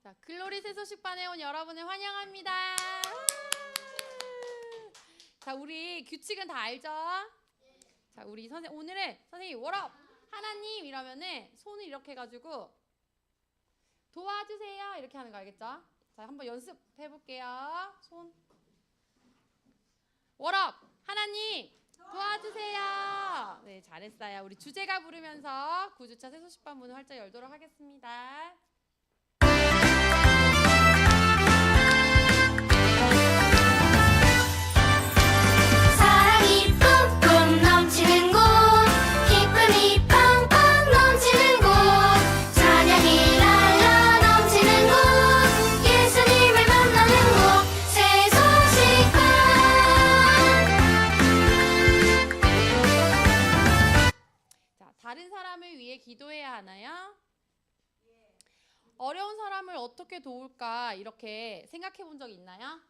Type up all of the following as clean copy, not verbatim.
자, 글로리 새소식반에 온 여러분을 환영합니다. 자, 우리 규칙은 다 알죠? 자, 우리 오늘은 선생님 워럽 하나님 이러면은 손을 이렇게 해가지고 도와주세요 이렇게 하는 거 알겠죠? 자, 한번 연습해 볼게요. 손 워럽 하나님 도와주세요. 네, 잘했어요. 우리 주제가 부르면서 9주차 새소식반 문을 활짝 열도록 하겠습니다. 사랑이 뿜뿜 넘치는 곳, 기쁨이 팡팡 넘치는 곳, 찬양이 날라 넘치는 곳, 예수님을 만나는 곳, 새소식반. 자, 다른 사람을 위해 기도해야 하나요? 어려운 사람을 어떻게 도울까 이렇게 생각해 본 적 있나요?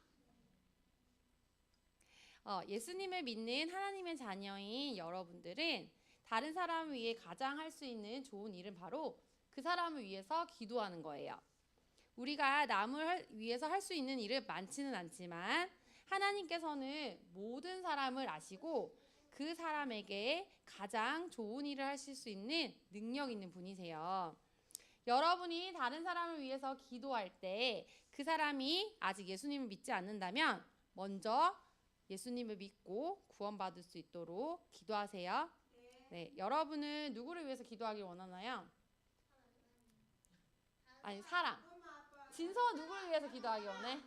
예수님을 믿는 하나님의 자녀인 여러분들은 다른 사람을 위해 가장 할 수 있는 좋은 일은 바로 그 사람을 위해서 기도하는 거예요. 우리가 남을 위해서 할 수 있는 일은 많지는 않지만 하나님께서는 모든 사람을 아시고 그 사람에게 가장 좋은 일을 하실 수 있는 능력 있는 분이세요. 여러분이 다른 사람을 위해서 기도할 때 그 사람이 아직 예수님을 믿지 않는다면 먼저 예수님을 믿고 구원받을 수 있도록 기도하세요. 네, 여러분은 누구를 위해서 기도하길 원하나요? 아니, 사람. 진서는 누구를 위해서 기도하길 원해?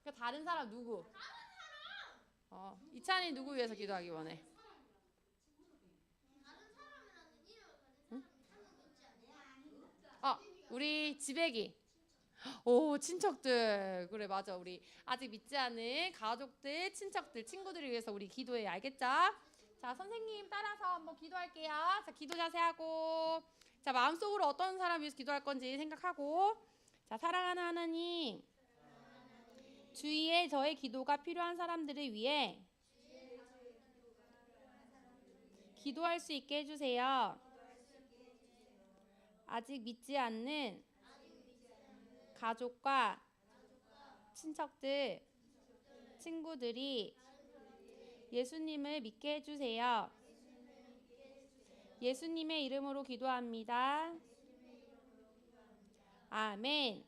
그 다른 사람 누구? 이찬이 누구 위해서 기도하길 원해? 응? 우리 지배기. 오, 친척들. 그래, 맞아. 우리 아직 믿지 않은 가족들, 친척들, 친구들을 위해서 우리 기도해. 알겠죠? 자, 선생님 따라서 한번 기도할게요. 자, 기도 자세하고. 자, 마음속으로 어떤 사람 위해서 기도할 건지 생각하고. 자, 사랑하는 하나님. 주위에 저의 기도가 필요한 사람들을 위해 기도할 수 있게 해주세요. 아직 믿지 않는 가족과 친척들, 친구들이 예수님을 믿게 해주세요. 예수님의 이름으로 기도합니다. 아멘.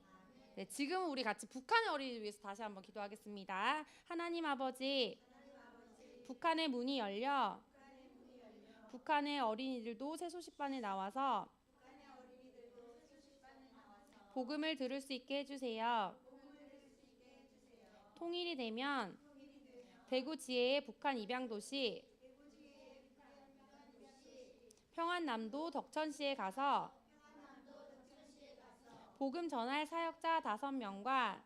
네, 지금 우리 같이 북한의 어린이를 위해서 다시 한번 기도하겠습니다. 하나님 아버지, 북한의 문이 열려 북한의 어린이들도 새소식반에 나와서 복음을 들을 수 있게 해주세요. 통일이 되면 대구 지혜의 북한 입양도시 평안남도 덕천시에 가서 복음 전할 사역자 5명과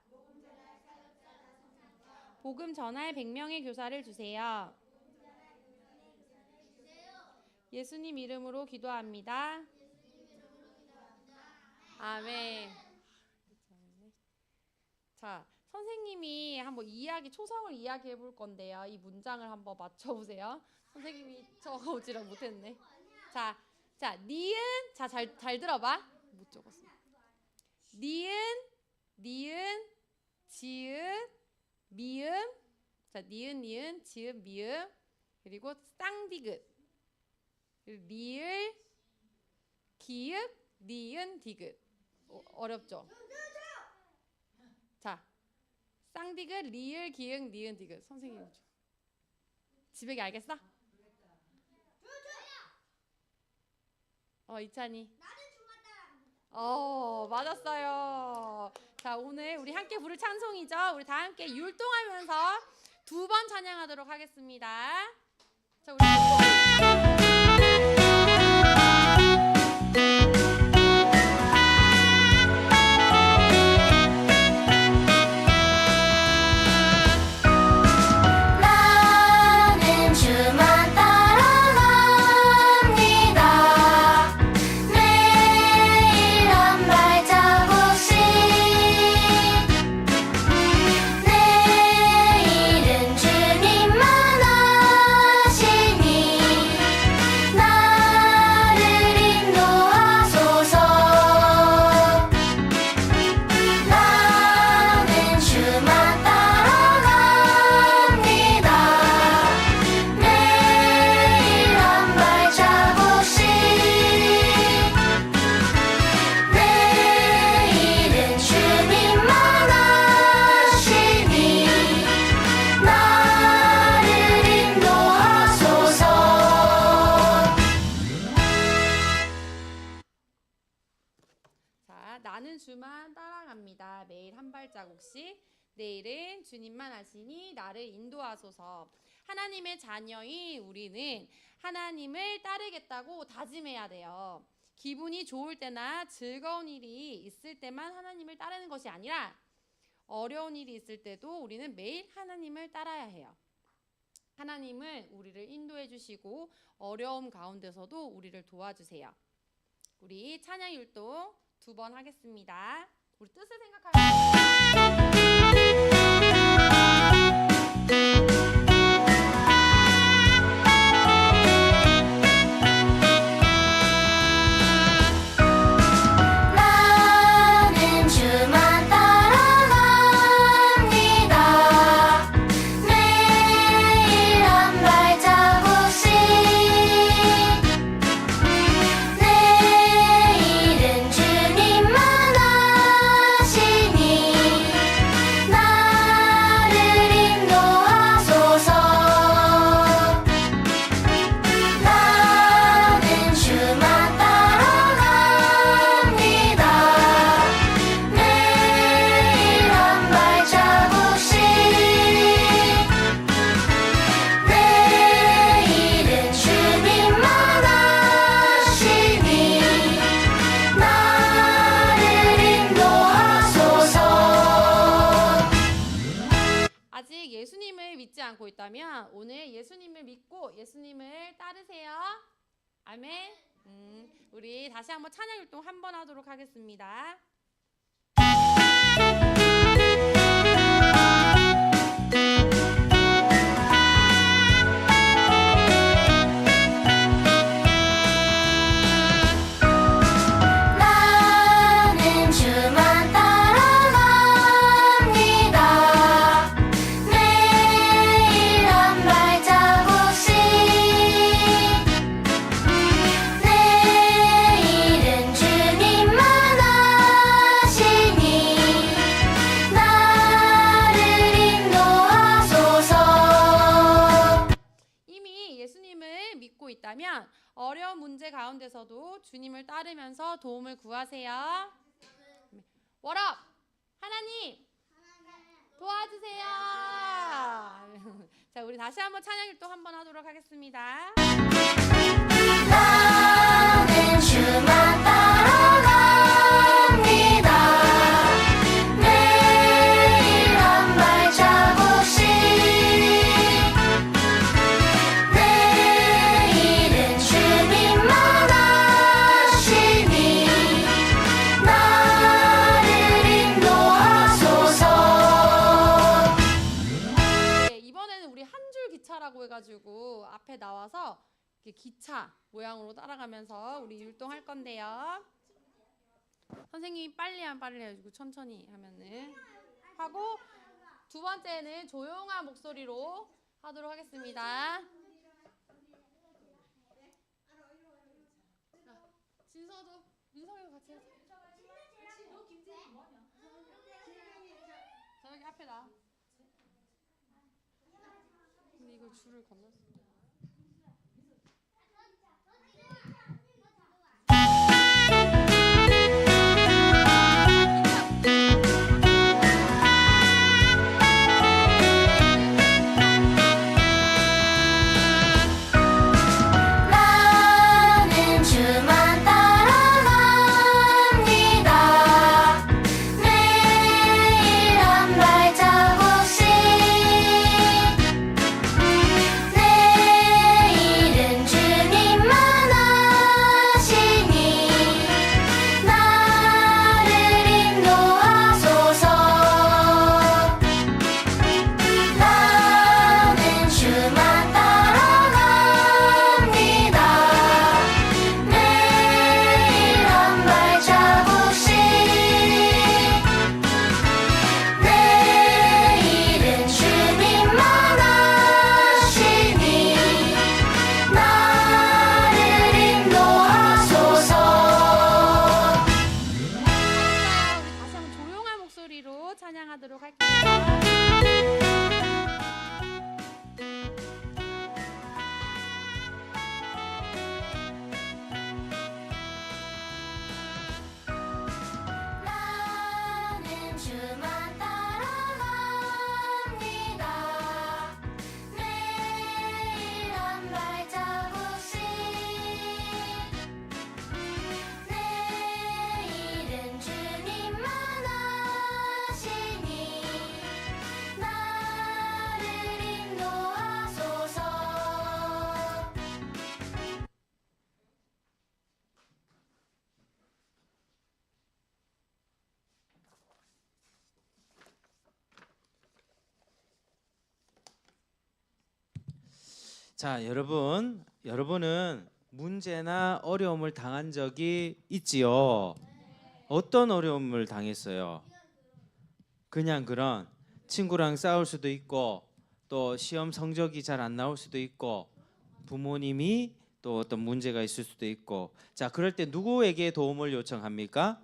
복음 전할 100명의 교사를 주세요. 예수님 이름으로 기도합니다. 아멘. 자, 선생님이 한번 초성을 이야기해 볼 건데요. 이 문장을 한번 맞춰보세요. 선생님이 적어오지를 못했네. 자, 니은. 자, 잘 들어봐. 못 적었어. 니은, 지읒, 미음. 자, 니은, 지읒, 미음. 그리고 쌍디귿. 그리고 리을, 기읒, 니은, 디귿. 어렵죠? 자, 쌍디귿, 리을, 기읒, 니은, 디귿. 선생님 지배기 알겠어? 이찬이. 맞았어요. 자, 오늘 우리 함께 부를 찬송이죠. 우리 다 함께 율동하면서 2번 찬양하도록 하겠습니다. 자, 우리 나는 주만 따라갑니다. 매일 한 발자국씩 내일은 주님만 하시니 나는 주만 따라갑니다. 매일 한 발자국씩. 내일은 주님만 하시니 나를 인도하소서. 하나님의 자녀인 우리는 하나님을 따르겠다고 다짐해야 돼요. 기분이 좋을 때나 즐거운 일이 있을 때만 하나님을 따르는 것이 아니라 어려운 일이 있을 때도 우리는 매일 하나님을 따라야 해요. 하나님은 우리를 인도해 주시고 어려움 가운데서도 우리를 도와주세요. 우리 찬양 율동 2번 하겠습니다. 우리 뜻을 생각하면서 나는 주만 따라갑니다. 매일 한 발자국씩 내일은 주님만 하시니 나를 인도하소서. 나는 주만 따라갑니다. 매일 한 발자국씩 내일은 주님만 하시니 나를 인도하소서. 아직 예수님을 믿지 않고 있다면 오늘 예수님을 믿고 예수님을 따르세요. 아멘. 우리 다시 한번 찬양 율동 한 번 하도록 하겠습니다. 나는 주만 따라갑니다. 매일 한 발자국씩 내일은 주님만 하시니 나를 인도하소서. 이미 예수님을 믿고 있다면 어려운 문제 가운데서도 주님을 따르면서 도움을 구하세요. 워럽 하나님 도와주세요. 자, 우리 다시 한번 찬양 율동 한 번 하도록 하겠습니다. 나는 주만 따라갑니다. 매일 한 발자국씩 내일은 주님만 하시니 나를 인도하소서. 네, 이번에는 우리 한 줄 기차라고 해가지고 앞에 나와서 이렇게 기차 모양으로 따라가면서 우리 율동할 건데요. 선생님이 빨리 하면 빨리 해가지고 천천히 하면은 하고, 두 번째는 조용한 목소리로 하도록 하겠습니다. 진서도 민석이도 같이 해서. 저기 앞에 나. 근데 이거 줄을 건넜어. 나는 주만 따라갑니다. 매일 한 발자국씩 내일은 자, 여러분은 문제나 어려움을 당한 적이 있지요. 어떤 어려움을 당했어요? 그냥 그런 친구랑 싸울 수도 있고 또 시험 성적이 잘 안 나올 수도 있고 부모님이 또 어떤 문제가 있을 수도 있고 자, 그럴 때 누구에게 도움을 요청합니까?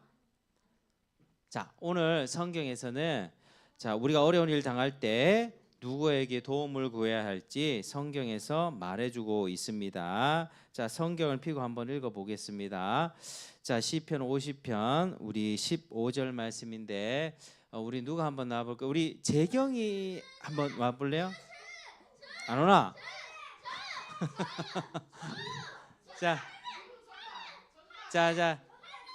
자, 오늘 성경에서는 자, 우리가 어려운 일 당할 때 누구에게 도움을 구해야 할지 성경에서 말해주고 있습니다. 자, 성경을 펴고 한번 읽어보겠습니다. 자, 시편 50편 우리 15절 말씀인데 우리 누가 한번 나와볼까? 우리 재경이 한번 와볼래요? 안 오나? 자,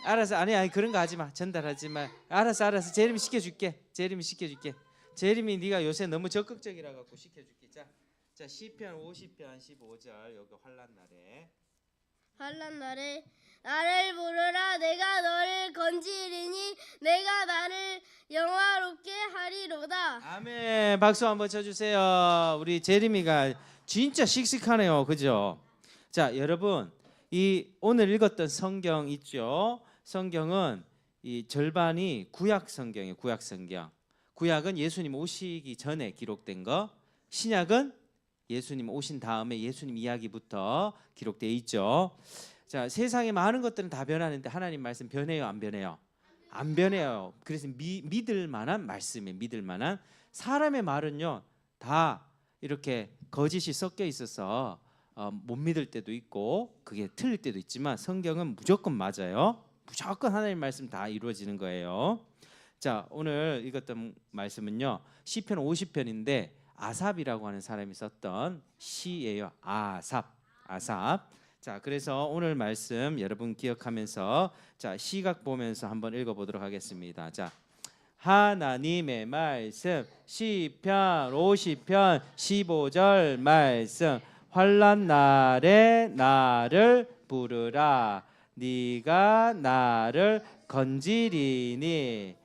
알았어. 아니 그런 거 하지 마. 전달하지 마. 알았어. 재림이 시켜줄게. 재림이 네가 요새 너무 적극적이라 갖고 시켜줄게. 자, 시편 50편 15절 여기 환난 날에 나를 부르라. 내가 너를 건지리니 내가 나를 영화롭게 하리로다. 아멘. 박수 한번 쳐주세요. 우리 재림이가 진짜 씩씩하네요. 그죠? 자, 여러분 이 오늘 읽었던 성경 있죠? 성경은 이 절반이 구약 성경이에요. 구약 성경. 구약은 예수님 오시기 전에 기록된 거. 신약은 예수님 오신 다음에 예수님 이야기부터 기록되어 있죠. 자, 세상에 많은 것들은 다 변하는데 하나님 말씀 변해요, 안 변해요? 안 변해요. 그래서 믿을 만한 말씀이에요. 믿을 만한. 사람의 말은요 다 이렇게 거짓이 섞여 있어서 못 믿을 때도 있고 그게 틀릴 때도 있지만 성경은 무조건 맞아요. 무조건 하나님 말씀 다 이루어지는 거예요. 자, 오늘 읽었던 말씀은요 시편 50편인데 아삽이라고 하는 사람이 썼던 시예요. 아삽. 자, 그래서 오늘 말씀 여러분 기억하면서 자, 시각 보면서 한번 읽어보도록 하겠습니다. 자, 하나님의 말씀 시편 50편 15절 말씀. 환난 날에 나를 부르라. 네가 나를 건지리니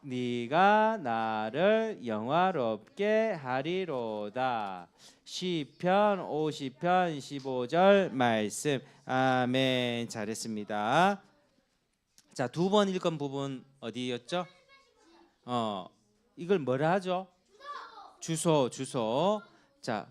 네가 나를 영화롭게 하리로다. 시편 50편 15절 말씀. 아멘. 잘했습니다. 자, 두 번 읽은 부분 어디였죠? 이걸 뭐라 하죠? 주소. 자,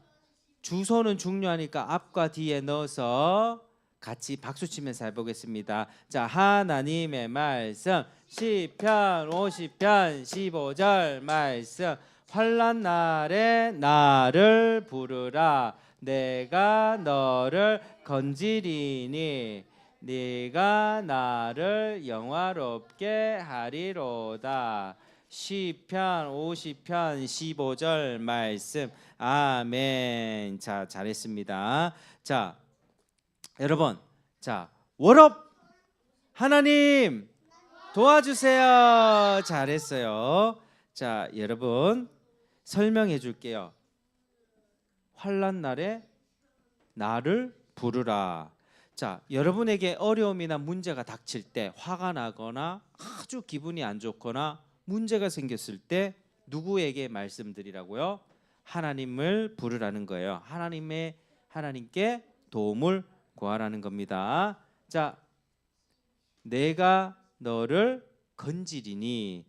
주소는 중요하니까 앞과 뒤에 넣어서 같이 박수 치면서 해보겠습니다. 자, 하나님의 말씀 시편 50편 15절 말씀. 환난 날에 나를 부르라. 내가 너를 건지리니 네가 나를 영화롭게 하리로다. 시편 50편 15절 말씀. 아멘. 자, 잘했습니다. 자, 여러분, 자, 월업 하나님 도와주세요. 잘했어요. 자, 여러분 설명해 줄게요. 환난 날에 나를 부르라. 자, 여러분에게 어려움이나 문제가 닥칠 때 화가 나거나 아주 기분이 안 좋거나 문제가 생겼을 때 누구에게 말씀드리라고요? 하나님을 부르라는 거예요. 하나님께 도움을 구하라는 겁니다. 자, 내가 너를 건지리니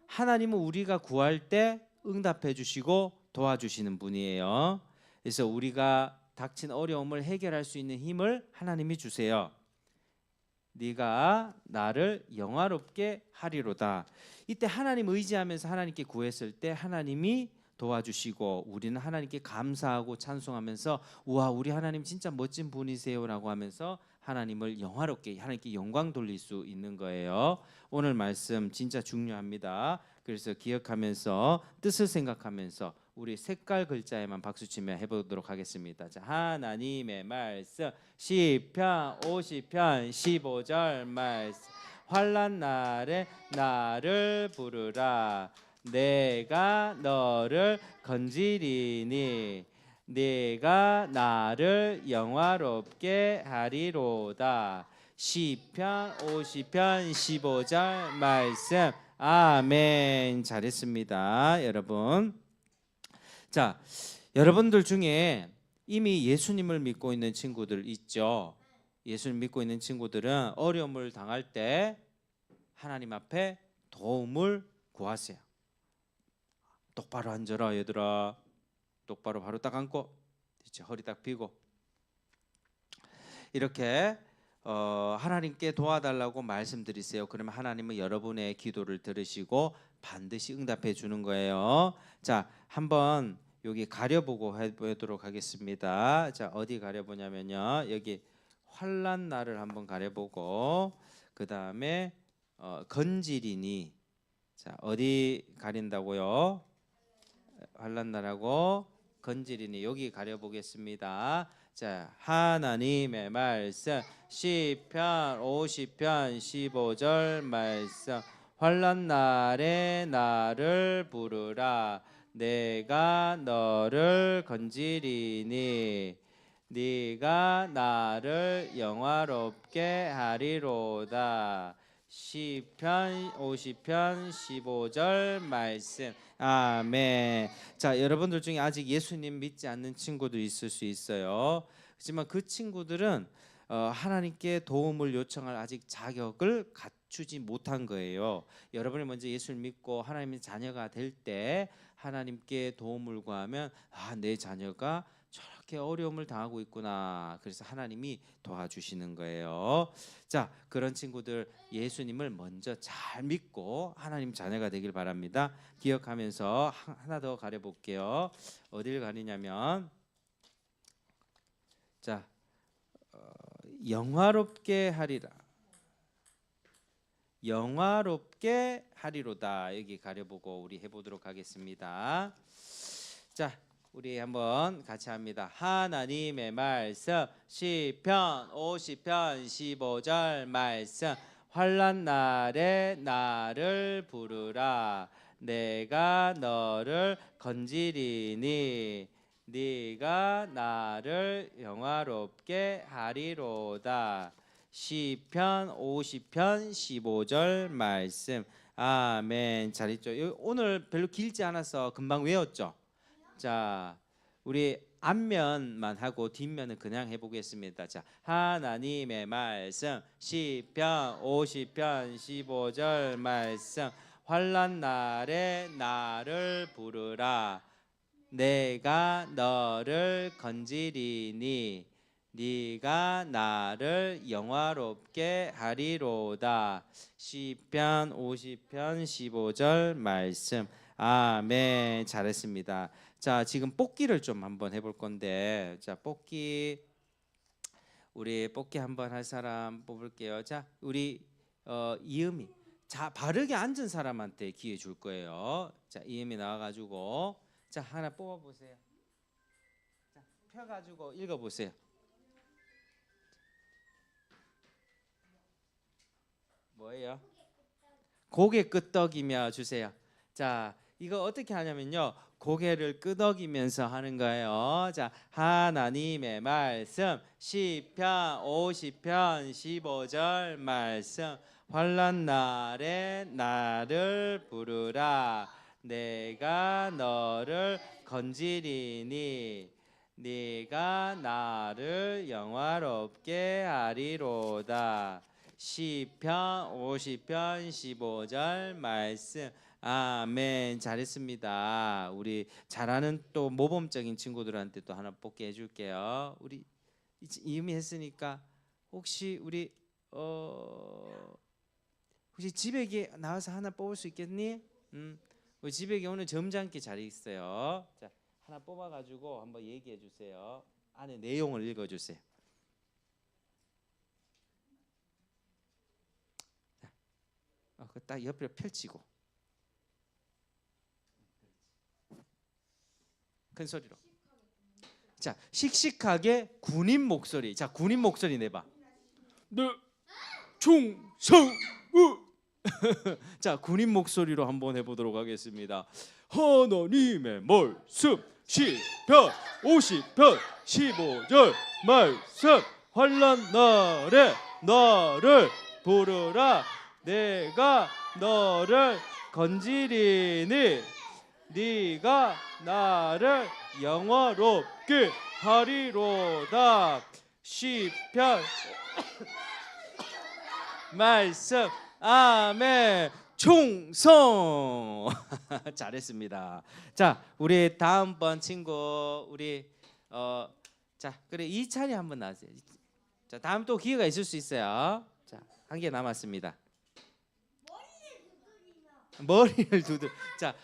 하나님은 우리가 구할 때 응답해 주시고 도와주시는 분이에요. 그래서 우리가 닥친 어려움을 해결할 수 있는 힘을 하나님이 주세요. 네가 나를 영화롭게 하리로다. 이때 하나님 의지하면서 하나님께 구했을 때 하나님이 도와주시고 우리는 하나님께 감사하고 찬송하면서 우와, 우리 하나님 진짜 멋진 분이세요라고 하면서 하나님을 영화롭게, 하나님께 영광 돌릴 수 있는 거예요. 오늘 말씀 진짜 중요합니다. 그래서 기억하면서 뜻을 생각하면서 우리 색깔 글자에만 박수치며 해보도록 하겠습니다. 자, 하나님의 말씀 시편 50편 15절 말씀. 환난 날에 나를 부르라. 내가 너를 건지리니 네가 나를 영화롭게 하리로다. 시편 50편 15절 말씀. 아멘. 잘했습니다, 여러분. 자, 여러분들 중에 이미 예수님을 믿고 있는 친구들 있죠. 예수님 믿고 있는 친구들은 어려움을 당할 때 하나님 앞에 도움을 구하세요. 똑바로 앉아라 얘들아. 똑바로 바로 딱 앉고 허리 딱 펴고 이렇게 하나님께 도와달라고 말씀드리세요. 그러면 하나님은 여러분의 기도를 들으시고 반드시 응답해 주는 거예요. 자, 한번 여기 가려보고 해보도록 하겠습니다. 자, 어디 가려보냐면요, 여기 환난 날을 한번 가려보고 그 다음에 건지리니. 자, 어디 가린다고요? 환난 날하고 건지리니 여기 가려보겠습니다. 자, 하나님의 말씀 시편 50편 15절 말씀. 환난 날에 나를 부르라. 내가 너를 건지리니 네가 나를 영화롭게 하리로다. 시편 50편 15절 말씀. 아멘. 자, 여러분들 중에 아직 예수님 믿지 않는 친구도 있을 수 있어요. 하지만 그 친구들은 하나님께 도움을 요청할 아직 자격을 갖추지 못한 거예요. 여러분이 먼저 예수를 믿고 하나님의 자녀가 될 때 하나님께 도움을 구하면 내 자녀가 저렇게 어려움을 당하고 있구나. 그래서 하나님이 도와주시는 거예요. 자, 그런 친구들 예수님을 먼저 잘 믿고 하나님 자녀가 되길 바랍니다. 기억하면서 하나 더 가려볼게요. 어딜 가리냐면 자, 영화롭게 하리라. 영화롭게 하리로다. 여기 가려보고 우리 해보도록 하겠습니다. 자, 우리 한번 같이 합니다. 하나님의 말씀 시편 50편 15절 말씀. 환난 날에 나를 부르라. 내가 너를 건지리니 네가 나를 영화롭게 하리로다. 시편 50편 15절 말씀. 아멘. 잘했죠. 오늘 별로 길지 않아서 금방 외웠죠. 자, 우리 앞면만 하고 뒷면은 그냥 해보겠습니다. 자, 하나님의 말씀 시편 50편 15절 말씀. 환난 날에 나를 부르라. 내가 너를 건지리니 네가 나를 영화롭게 하리로다. 시편 50편 15절 말씀. 아멘. 잘했습니다. 자, 지금 뽑기를 좀 한번 해볼 건데, 자, 뽑기 우리 뽑기 한번 할 사람 뽑을게요. 자, 우리 이음이 자 바르게 앉은 사람한테 기회 줄 거예요. 자, 이음이 나와가지고 자 하나 뽑아보세요. 자, 펴가지고 읽어보세요. 뭐예요? 고개 끄덕이며 주세요. 자, 이거 어떻게 하냐면요, 고개를 끄덕이면서 하는 거예요. 자, 하나님의 말씀 시편 50편 15절 말씀. 환난 날에 나를 부르라. 내가 너를 건지리니 네가 나를 영화롭게 하리로다. 시편 50편 15절 말씀. 아멘. 잘했습니다. 우리 잘하는 또 모범적인 친구들한테 또 하나 뽑게 해줄게요. 우리 이음이 했으니까 혹시 우리 혹시 지백이 나와서 하나 뽑을 수 있겠니? 우리 지백이 오늘 점잖게 잘 있어요. 자, 하나 뽑아가지고 한번 얘기해 주세요. 안에 내용을 읽어주세요. 딱 옆에 펼치고 큰 소리로. 자, 씩씩하게 군인 목소리. 자, 군인 목소리 내봐. 네, 충성우. 자, 군인 목소리로 한번 해보도록 하겠습니다. 하나님의 말씀 시편 50편 15절 말씀. 환난 날에 나를 부르라. 내가 너를 건지리니 네가 나를 영화롭게 하리로다. 시편 말씀 아멘 충성. 잘했습니다. 자, 우리 다음번 친구 우리 자, 그래 이찬이 한번 나와주세요. 자, 다음 또 기회가 있을 수 있어요. 자, 한 개 남았습니다.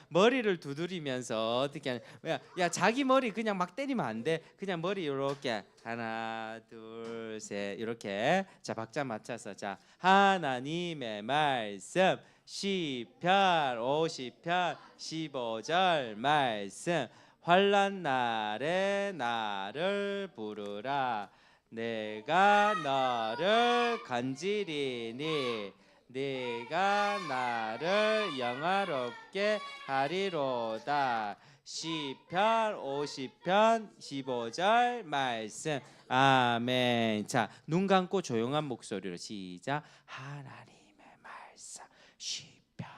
머리를 두드리면서 어떻게 하냐? 야, 자기 머리 그냥 막 때리면 안 돼. 그냥 머리 이렇게 하나, 둘, 셋 이렇게. 자, 박자 맞춰서 자, 하나님의 말씀 시편 50편 15절 말씀 환난 날에 나를 부르라 내가 너를 건지리니 네가 나를 영화롭게 하리로다. 시편 50편 15절 말씀 아멘. 자, 눈 감고 조용한 목소리로 시작. 하나님의 말씀 시편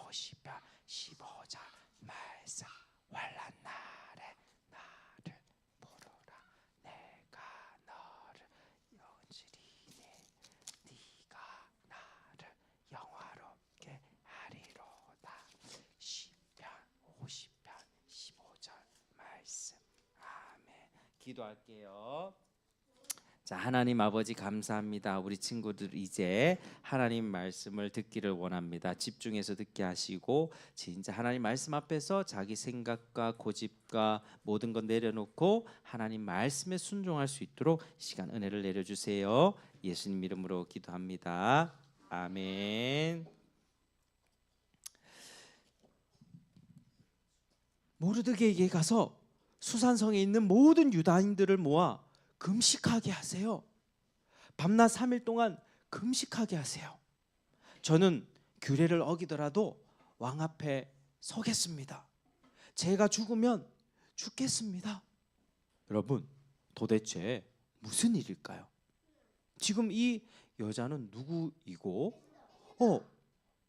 50편 15절 말씀 환난 날에 나를 부르라 내가 너를 건지리니 네가 나를 영화롭게 하리로다. 시편 50편 15절 말씀 아멘. 기도할게요. 자, 하나님 아버지 감사합니다. 우리 친구들 이제 하나님 말씀을 듣기를 원합니다. 집중해서 듣게 하시고 진짜 하나님 말씀 앞에서 자기 생각과 고집과 모든 것 내려놓고 하나님 말씀에 순종할 수 있도록 시간 은혜를 내려주세요. 예수님 이름으로 기도합니다. 아멘. 모르드게에게 가서 수산성에 있는 모든 유다인들을 모아 금식하게 하세요. 밤낮 3일 동안 금식하게 하세요. 저는 규례를 어기더라도 왕 앞에 서겠습니다. 제가 죽으면 죽겠습니다. 여러분, 도대체 무슨 일일까요? 지금 이 여자는 누구이고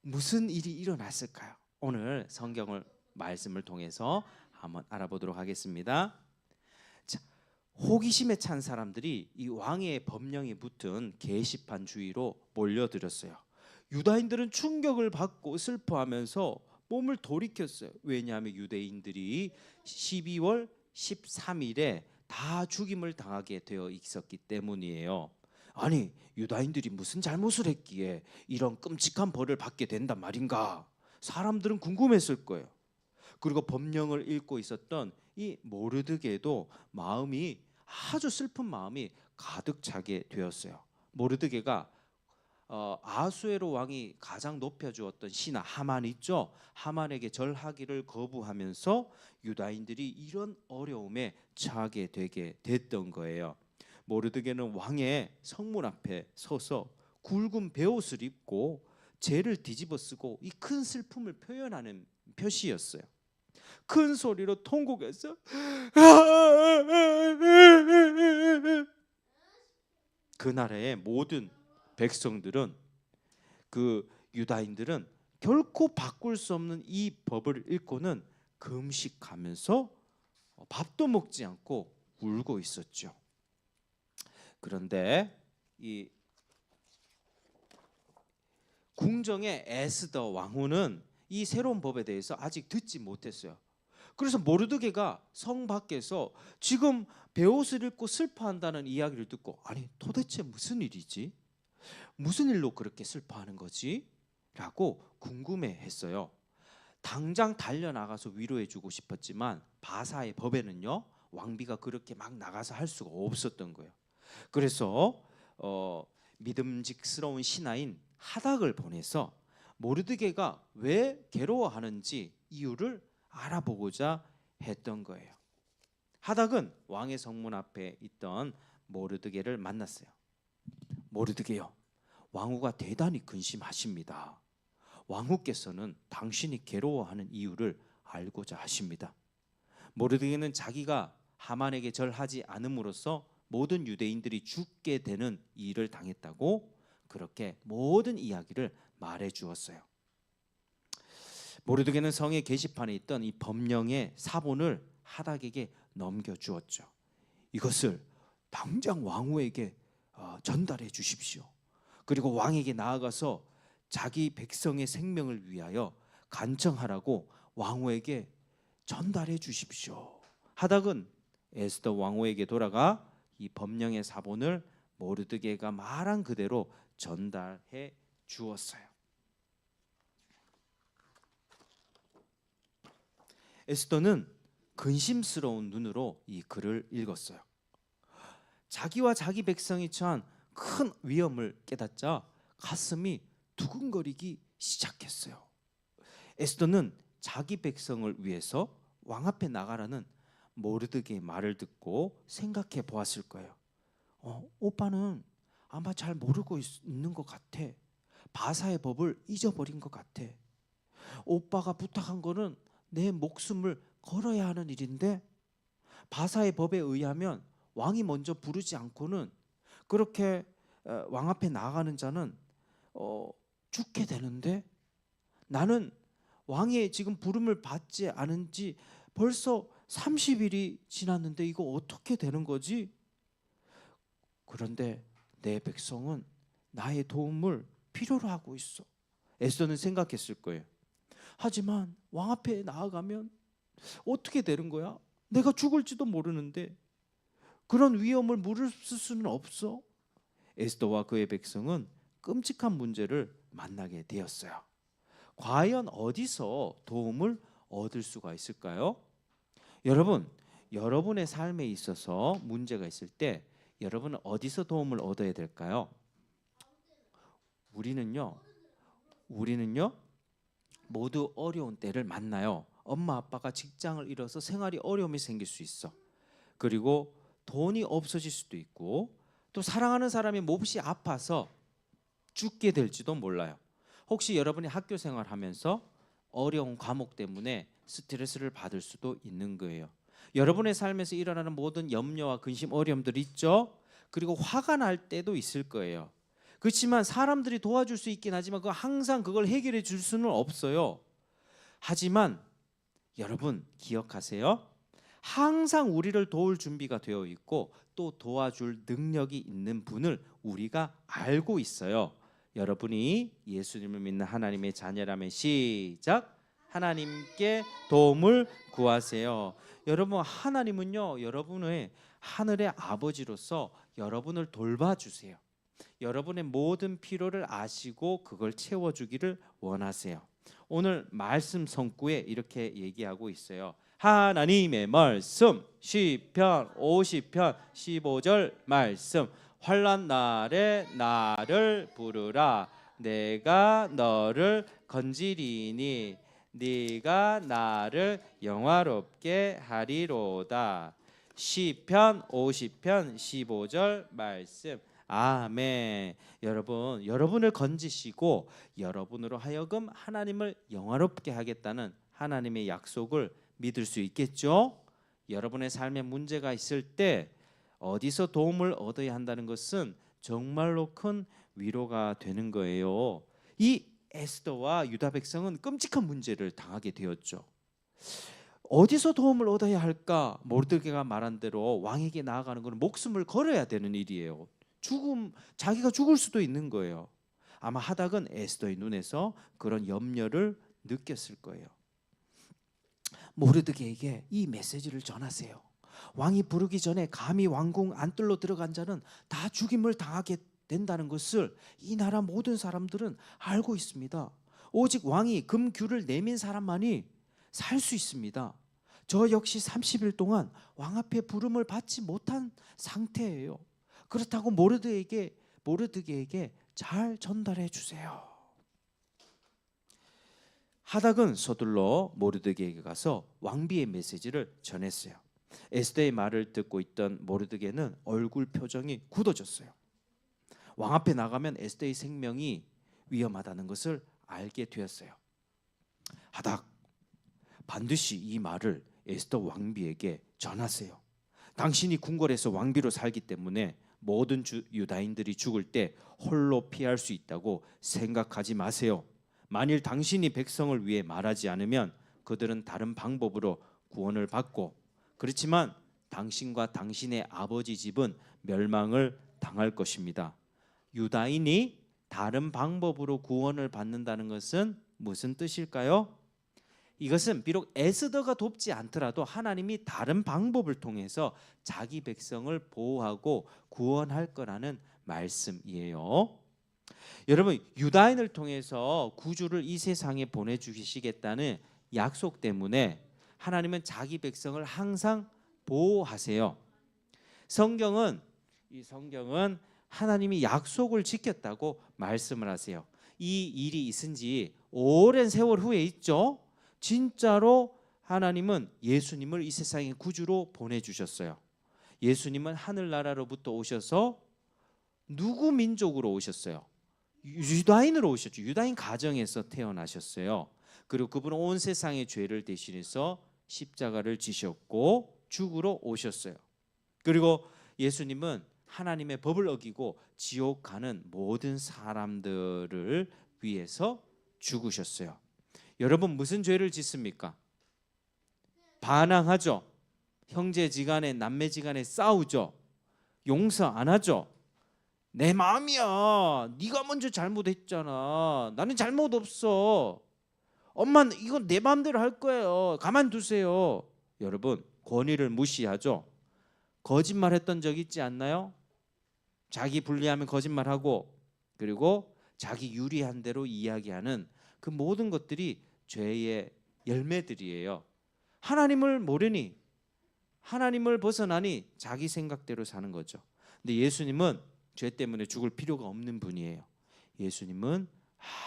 무슨 일이 일어났을까요? 오늘 성경을 말씀을 통해서 한번 알아보도록 하겠습니다. 자, 호기심에 찬 사람들이 이 왕의 법령에 붙은 게시판 주위로 몰려들었어요. 유다인들은 충격을 받고 슬퍼하면서 몸을 돌이켰어요. 왜냐하면 유대인들이 12월 13일에 다 죽임을 당하게 되어 있었기 때문이에요. 아니, 유다인들이 무슨 잘못을 했기에 이런 끔찍한 벌을 받게 된단 말인가? 사람들은 궁금했을 거예요. 그리고 법령을 읽고 있었던 이 모르드게도 마음이 아주 슬픈 마음이 가득 차게 되었어요. 모르드게가 아수에로 왕이 가장 높여주었던 신하 하만 있죠. 하만에게 절하기를 거부하면서 유다인들이 이런 어려움에 처하게 되게 됐던 거예요. 모르드게는 왕의 성문 앞에 서서 굵은 베옷을 입고 죄를 뒤집어 쓰고 이 큰 슬픔을 표현하는 표시였어요. 큰 소리로 통곡해서 그 나라의 모든 백성들은 그 유다인들은 결코 바꿀 수 없는 이 법을 읽고는 금식하면서 밥도 먹지 않고 울고 있었죠. 그런데 이 궁정의 에스더 왕후는 이 새로운 법에 대해서 아직 듣지 못했어요. 그래서 모르드게가 성 밖에서 지금 베옷을 입고 슬퍼한다는 이야기를 듣고 아니 도대체 무슨 일이지? 무슨 일로 그렇게 슬퍼하는 거지? 라고 궁금해했어요. 당장 달려나가서 위로해주고 싶었지만 바사의 법에는요 왕비가 그렇게 막 나가서 할 수가 없었던 거예요. 그래서 믿음직스러운 신하인 하닥을 보내서 모르드게가 왜 괴로워하는지 이유를 알아보고자 했던 거예요. 하닥은 왕의 성문 앞에 있던 모르드게를 만났어요. 모르드게요, 왕후가 대단히 근심하십니다. 왕후께서는 당신이 괴로워하는 이유를 알고자 하십니다. 모르드게는 자기가 하만에게 절하지 않음으로써 모든 유대인들이 죽게 되는 일을 당했다고 그렇게 모든 이야기를 말해 주었어요. 모르드게는 성의 게시판에 있던 이 법령의 사본을 하닥에게 넘겨 주었죠. 이것을 당장 왕후에게 전달해 주십시오. 그리고 왕에게 나아가서 자기 백성의 생명을 위하여 간청하라고 왕후에게 전달해 주십시오. 하닥은 에스더 왕후에게 돌아가 이 법령의 사본을 모르드게가 말한 그대로 전달해 주었어요. 에스더는 근심스러운 눈으로 이 글을 읽었어요. 자기와 자기 백성이 처한 큰 위험을 깨닫자 가슴이 두근거리기 시작했어요. 에스더는 자기 백성을 위해서 왕 앞에 나가라는 모르드게의 말을 듣고 생각해 보았을 거예요. 오빠는 아마 잘 모르고 있는 것 같아. 바사의 법을 잊어버린 것 같아. 오빠가 부탁한 거는 내 목숨을 걸어야 하는 일인데 바사의 법에 의하면 왕이 먼저 부르지 않고는 그렇게 왕 앞에 나가는 자는 죽게 되는데 나는 왕의 지금 부름을 받지 않은 지 벌써 30일이 지났는데 이거 어떻게 되는 거지? 그런데 내 백성은 나의 도움을 필요로 하고 있어. 에스더는 생각했을 거예요. 하지만 왕 앞에 나아가면 어떻게 되는 거야? 내가 죽을지도 모르는데 그런 위험을 무릅쓸 수는 없어. 에스더와 그의 백성은 끔찍한 문제를 만나게 되었어요. 과연 어디서 도움을 얻을 수가 있을까요? 여러분, 여러분의 삶에 있어서 문제가 있을 때 여러분은 어디서 도움을 얻어야 될까요? 우리는요 모두 어려운 때를 만나요. 엄마 아빠가 직장을 잃어서 생활이 어려움이 생길 수 있어. 그리고 돈이 없어질 수도 있고 또 사랑하는 사람이 몹시 아파서 죽게 될지도 몰라요. 혹시 여러분이 학교 생활하면서 어려운 과목 때문에 스트레스를 받을 수도 있는 거예요. 여러분의 삶에서 일어나는 모든 염려와 근심, 어려움들 있죠. 그리고 화가 날 때도 있을 거예요. 그렇지만 사람들이 도와줄 수 있긴 하지만 항상 그걸 해결해 줄 수는 없어요. 하지만 여러분 기억하세요. 항상 우리를 도울 준비가 되어 있고 또 도와줄 능력이 있는 분을 우리가 알고 있어요. 여러분이 예수님을 믿는 하나님의 자녀라면 시작. 하나님께 도움을 구하세요. 여러분, 하나님은요 여러분의 하늘의 아버지로서 여러분을 돌봐주세요. 여러분의 모든 필요를 아시고 그걸 채워주기를 원하세요. 오늘 말씀 성구에 이렇게 얘기하고 있어요. 하나님의 말씀 시편 50편 15절 말씀. 환난 날에 나를 부르라. 내가 너를 건지리니 네가 나를 영화롭게 하리로다. 시편 50편 15절 말씀. 아멘. 여러분을 건지시고 여러분으로 하여금 하나님을 영화롭게 하겠다는 하나님의 약속을 믿을 수 있겠죠? 여러분의 삶에 문제가 있을 때 어디서 도움을 얻어야 한다는 것은 정말로 큰 위로가 되는 거예요. 이 에스더와 유다 백성은 끔찍한 문제를 당하게 되었죠. 어디서 도움을 얻어야 할까? 모르드게가 말한 대로 왕에게 나아가는 것은 목숨을 걸어야 되는 일이에요. 자기가 죽을 수도 있는 거예요. 아마 하닥은 에스더의 눈에서 그런 염려를 느꼈을 거예요. 모르드게에게 이 메시지를 전하세요. 왕이 부르기 전에 감히 왕궁 안뜰로 들어간 자는 다 죽임을 당하게 된다는 것을 이 나라 모든 사람들은 알고 있습니다. 오직 왕이 금규를 내민 사람만이 살 수 있습니다. 저 역시 30일 동안 왕 앞에 부름을 받지 못한 상태예요. 그렇다고 모르드게에게 잘 전달해 주세요. 하닥은 서둘러 모르드게에게 가서 왕비의 메시지를 전했어요. 에스더의 말을 듣고 있던 모르드게는 얼굴 표정이 굳어졌어요. 왕 앞에 나가면 에스더의 생명이 위험하다는 것을 알게 되었어요. 하닥, 반드시 이 말을 에스더 왕비에게 전하세요. 당신이 궁궐에서 왕비로 살기 때문에 모든 유다인들이 죽을 때 홀로 피할 수 있다고 생각하지 마세요. 만일 당신이 백성을 위해 말하지 않으면 그들은 다른 방법으로 구원을 받고, 그렇지만 당신과 당신의 아버지 집은 멸망을 당할 것입니다. 유다인이 다른 방법으로 구원을 받는다는 것은 무슨 뜻일까요? 이것은 비록 에스더가 돕지 않더라도 하나님이 다른 방법을 통해서 자기 백성을 보호하고 구원할 거라는 말씀이에요. 여러분, 유다인을 통해서 구주를 이 세상에 보내주시겠다는 약속 때문에 하나님은 자기 백성을 항상 보호하세요. 성경은 하나님이 약속을 지켰다고 말씀을 하세요. 이 일이 있은 지 오랜 세월 후에 있죠. 진짜로 하나님은 예수님을 이 세상의 구주로 보내주셨어요. 예수님은 하늘나라로부터 오셔서 누구 민족으로 오셨어요? 유다인으로 오셨죠. 유다인 가정에서 태어나셨어요. 그리고 그분은 온 세상의 죄를 대신해서 십자가를 지셨고 죽으러 오셨어요. 그리고 예수님은 하나님의 법을 어기고 지옥 가는 모든 사람들을 위해서 죽으셨어요. 여러분, 무슨 죄를 짓습니까? 반항하죠. 형제지간에 남매지간에 싸우죠. 용서 안 하죠. 내 마음이야. 네가 먼저 잘못했잖아. 나는 잘못 없어. 엄마는 이건 내 마음대로 할 거예요. 가만두세요. 여러분, 권위를 무시하죠. 거짓말했던 적 있지 않나요? 자기 불리하면 거짓말하고, 그리고 자기 유리한 대로 이야기하는 그 모든 것들이 죄의 열매들이에요. 하나님을 모르니, 하나님을 벗어나니 자기 생각대로 사는 거죠. 근데 예수님은 죄 때문에 죽을 필요가 없는 분이에요. 예수님은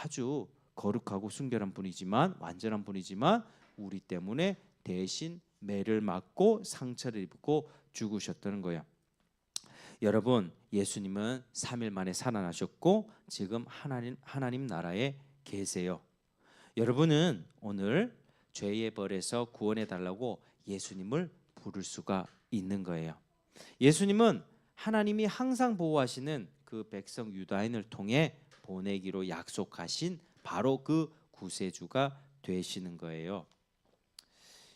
아주 거룩하고 순결한 분이지만, 완전한 분이지만 우리 때문에 대신 매를 맞고 상처를 입고 죽으셨다는 거예요. 여러분, 예수님은 3일 만에 살아나셨고 지금 하나님 나라에 계세요. 여러분은 오늘 죄의 벌에서 구원해 달라고 예수님을 부를 수가 있는 거예요. 예수님은 하나님이 항상 보호하시는 그 백성 유다인을 통해 보내기로 약속하신 바로 그 구세주가 되시는 거예요.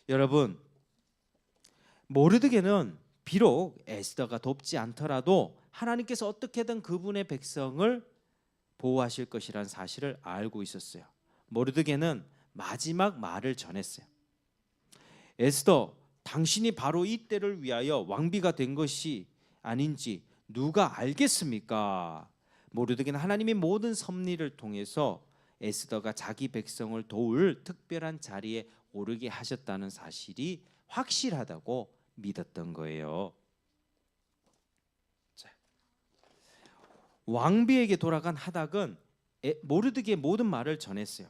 여러분, 모르드게는 비록 에스더가 돕지 않더라도 하나님께서 어떻게든 그분의 백성을 보호하실 것이라는 사실을 알고 있었어요. 모르드게는 마지막 말을 전했어요. 에스더, 당신이 바로 이 때를 위하여 왕비가 된 것이 아닌지 누가 알겠습니까? 모르드게는 하나님의 모든 섭리를 통해서 에스더가 자기 백성을 도울 특별한 자리에 오르게 하셨다는 사실이 확실하다고 믿었던 거예요. 자, 왕비에게 돌아간 하닥은 모르드게의 모든 말을 전했어요.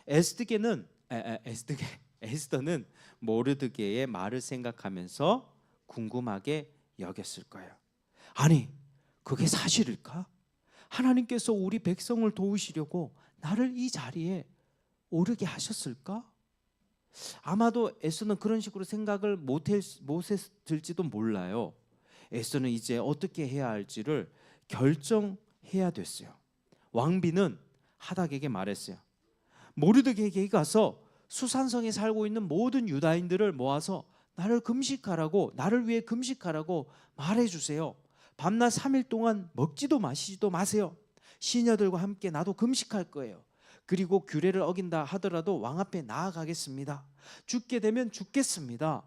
에스더는 모르드게의 말을 생각하면서 궁금하게 여겼을 거예요. 아니, 그게 사실일까? 하나님께서 우리 백성을 도우시려고 나를 이 자리에 오르게 하셨을까? 아마도 에스더는 그런 식으로 생각을 못했을지도 몰라요. 에스더는 이제 어떻게 해야 할지를 결정해야 됐어요. 왕비는 하닥에게 말했어요. 모르드게에게 가서 수산성에 살고 있는 모든 유다인들을 모아서 나를 위해 금식하라고 말해주세요. 밤낮 3일 동안 먹지도 마시지도 마세요. 시녀들과 함께 나도 금식할 거예요. 그리고 규례를 어긴다 하더라도 왕 앞에 나아가겠습니다. 죽게 되면 죽겠습니다.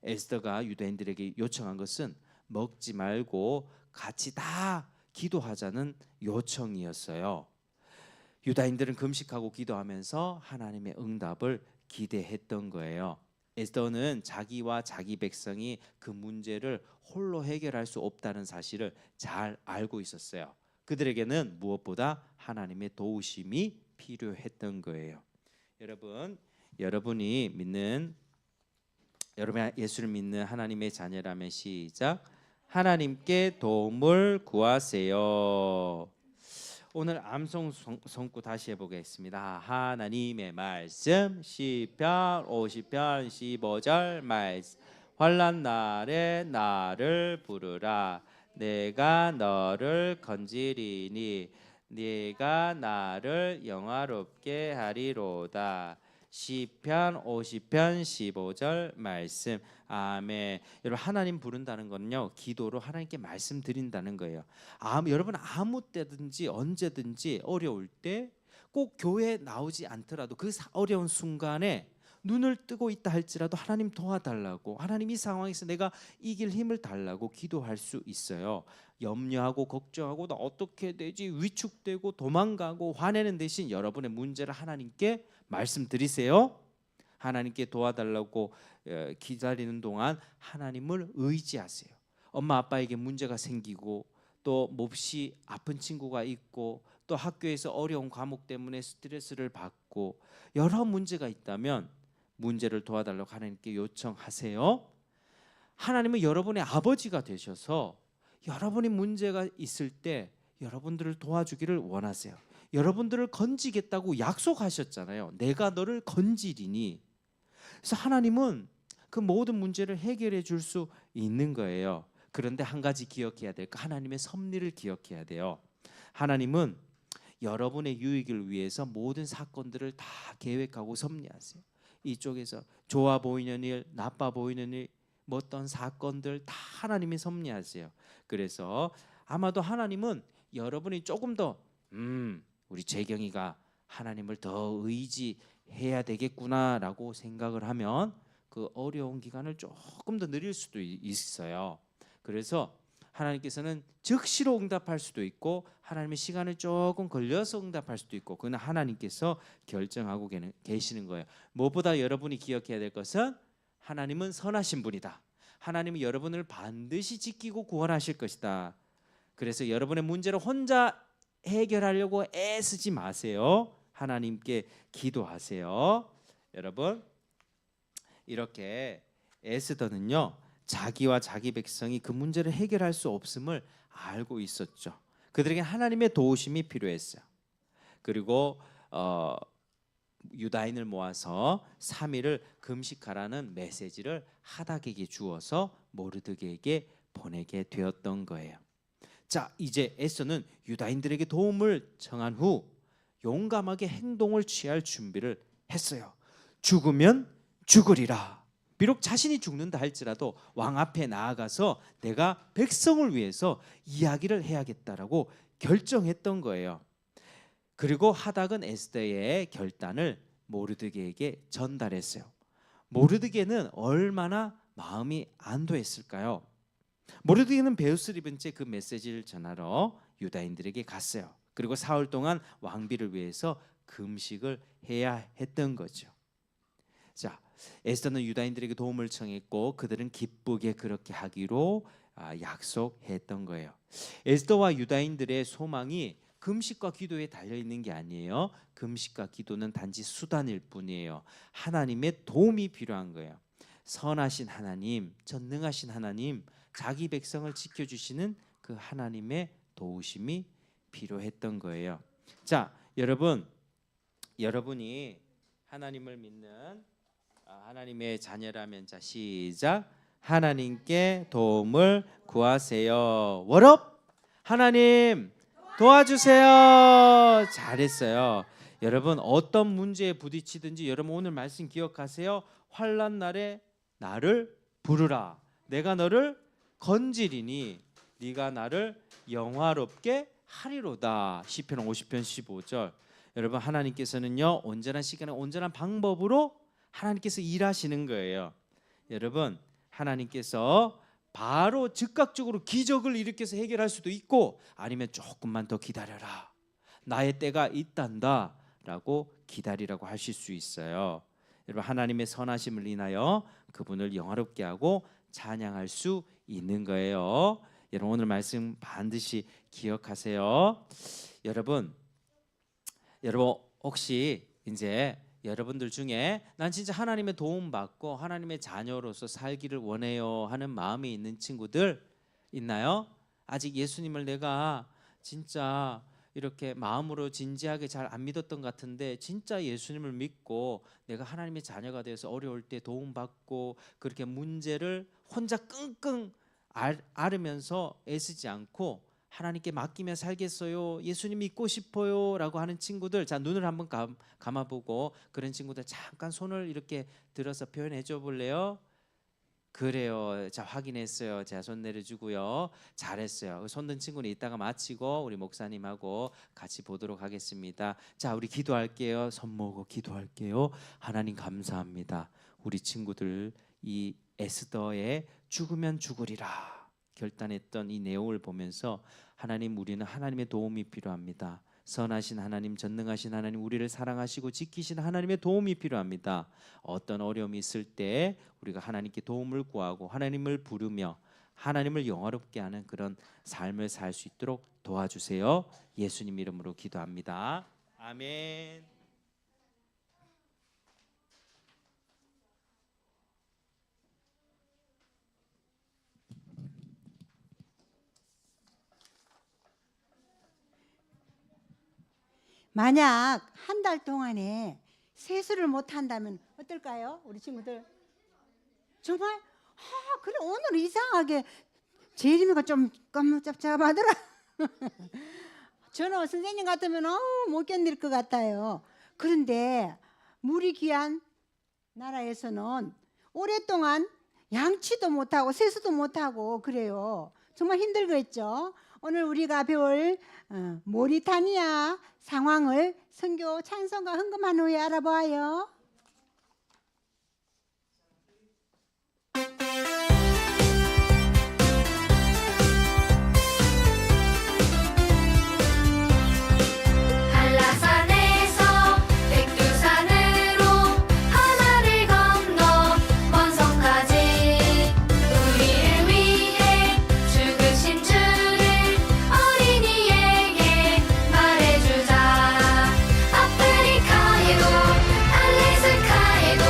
에스더가 유다인들에게 요청한 것은 먹지 말고 같이 다 기도하자는 요청이었어요. 유다인들은 금식하고 기도하면서 하나님의 응답을 기대했던 거예요. 에스더는 자기와 자기 백성이 그 문제를 홀로 해결할 수 없다는 사실을 잘 알고 있었어요. 그들에게는 무엇보다 하나님의 도우심이 필요했던 거예요. 여러분이 예수를 믿는 하나님의 자녀라면 시작. 하나님께 도움을 구하세요. 오늘 암송 성구 다시 해보겠습니다. 하나님의 말씀 시편 50편 15절 말씀. 환난 날에 나를 부르라. 내가 너를 건지리니 네가 나를 영화롭게 하리로다. 시편 50편 15절 말씀. 아멘. 여러분 하나님 부른다는 거는요 기도로 하나님께 말씀드린다는 거예요. 여러분 아무 때든지 언제든지 어려울 때 꼭 교회에 나오지 않더라도 그 어려운 순간에 눈을 뜨고 있다 할지라도 하나님 도와달라고, 하나님 이 상황에서 내가 이길 힘을 달라고 기도할 수 있어요. 염려하고 걱정하고 나 어떻게 되지 위축되고 도망가고 화내는 대신 여러분의 문제를 하나님께 말씀드리세요. 하나님께 도와달라고 기다리는 동안 하나님을 의지하세요. 엄마 아빠에게 문제가 생기고 또 몹시 아픈 친구가 있고 또 학교에서 어려운 과목 때문에 스트레스를 받고 여러 문제가 있다면 문제를 도와달라고 하나님께 요청하세요. 하나님은 여러분의 아버지가 되셔서 여러분이 문제가 있을 때 여러분들을 도와주기를 원하세요. 여러분들을 건지겠다고 약속하셨잖아요. 내가 너를 건지리니. 그래서 하나님은 그 모든 문제를 해결해 줄 수 있는 거예요. 그런데 한 가지 기억해야 될 거, 하나님의 섭리를 기억해야 돼요. 하나님은 여러분의 유익을 위해서 모든 사건들을 다 계획하고 섭리하세요. 이쪽에서 좋아 보이는 일, 나빠 보이는 일, 뭐 어떤 사건들 다 하나님이 섭리하세요. 그래서 아마도 하나님은 여러분이 조금 더 우리 재경이가 하나님을 더 의지해야 되겠구나라고 생각을 하면 그 어려운 기간을 조금 더 느릴 수도 있어요. 그래서 하나님께서는 즉시로 응답할 수도 있고 하나님의 시간을 조금 걸려서 응답할 수도 있고 그건 하나님께서 결정하고 계시는 거예요. 무엇보다 여러분이 기억해야 될 것은 하나님은 선하신 분이다. 하나님은 여러분을 반드시 지키고 구원하실 것이다. 그래서 여러분의 문제를 혼자 해결하려고 애쓰지 마세요. 하나님께 기도하세요. 여러분 이렇게 에스더는요 자기와 자기 백성이 그 문제를 해결할 수 없음을 알고 있었죠. 그들에게 하나님의 도우심이 필요했어요. 그리고 유다인을 모아서 3일을 금식하라는 메시지를 하닥에게 주어서 모르드게에게 보내게 되었던 거예요. 자, 이제 에스더는 유다인들에게 도움을 청한 후 용감하게 행동을 취할 준비를 했어요. 죽으면 죽으리라. 비록 자신이 죽는다 할지라도 왕 앞에 나아가서 내가 백성을 위해서 이야기를 해야겠다라고 결정했던 거예요. 그리고 하닥은 에스더의 결단을 모르드게에게 전달했어요. 모르드게는 얼마나 마음이 안도했을까요? 모르드게는 베우스 리벤째 그 메시지를 전하러 유다인들에게 갔어요. 그리고 사흘 동안 왕비를 위해서 금식을 해야 했던 거죠. 자, 에스더는 유다인들에게 도움을 청했고 그들은 기쁘게 그렇게 하기로 약속했던 거예요. 에스더와 유다인들의 소망이 금식과 기도에 달려 있는 게 아니에요. 금식과 기도는 단지 수단일 뿐이에요. 하나님의 도움이 필요한 거예요. 선하신 하나님, 전능하신 하나님, 자기 백성을 지켜주시는 그 하나님의 도우심이 필요했던 거예요. 자, 여러분이 하나님을 믿는 하나님의 자녀라면 자 시작. 하나님께 도움을 구하세요. 월업 하나님 도와주세요. 잘했어요. 여러분 어떤 문제에 부딪히든지 여러분 오늘 말씀 기억하세요. 환난 날에 나를 부르라. 내가 너를 건지리니 네가 나를 영화롭게 하리로다. 시편 50편 15절. 여러분 하나님께서는요 온전한 시간에 온전한 방법으로 하나님께서 일하시는 거예요. 여러분 하나님께서 바로 즉각적으로 기적을 일으켜서 해결할 수도 있고 아니면 조금만 더 기다려라. 나의 때가 있단다 라고 기다리라고 하실 수 있어요. 여러분 하나님의 선하심을 인하여 그분을 영화롭게 하고 찬양할 수 있는 거예요. 여러분 오늘 말씀 반드시 기억하세요. 여러분 혹시 이제 여러분들 중에 난 진짜 하나님의 도움 받고 하나님의 자녀로서 살기를 원해요 하는 마음이 있는 친구들 있나요? 아직 예수님을 내가 진짜 이렇게 마음으로 진지하게 잘 안 믿었던 것 같은데 진짜 예수님을 믿고 내가 하나님의 자녀가 되어서 어려울 때 도움 받고 그렇게 문제를 혼자 끙끙 앓으면서 애쓰지 않고 하나님께 맡기며 살겠어요. 예수님 믿고 싶어요라고 하는 친구들, 자 눈을 한번 감아보고 그런 친구들 잠깐 손을 이렇게 들어서 표현해 줘 볼래요? 그래요. 자 확인했어요. 자 손 내려주고요. 잘했어요. 손 든 친구는 이따가 마치고 우리 목사님하고 같이 보도록 하겠습니다. 자 우리 기도할게요. 손 모으고 기도할게요. 하나님 감사합니다. 우리 친구들 이 에스더의 죽으면 죽으리라 결단했던 이 내용을 보면서 하나님, 우리는 하나님의 도움이 필요합니다. 선하신 하나님, 전능하신 하나님, 우리를 사랑하시고 지키신 하나님의 도움이 필요합니다. 어떤 어려움이 있을 때 우리가 하나님께 도움을 구하고 하나님을 부르며 하나님을 영화롭게 하는 그런 삶을 살 수 있도록 도와주세요. 예수님 이름으로 기도합니다. 아멘. 만약 한 달 동안에 세수를 못 한다면 어떨까요? 우리 친구들. 정말 그래 오늘 이상하게 재림이가 좀 깜짝잡하더라. 저는 선생님 같으면 못 견딜 것 같아요. 그런데 물이 귀한 나라에서는 오랫동안 양치도 못하고 세수도 못하고 그래요. 정말 힘들겠죠. 오늘 우리가 배울 모리타니아 상황을 선교 찬송과 헌금한 후에 알아보아요. 한라산에서 백두산으로 하나를 건너 먼 섬까지 우리를 위해 죽으신 주를 어린이에게 말해주자. 아프리카에도 알래스카에도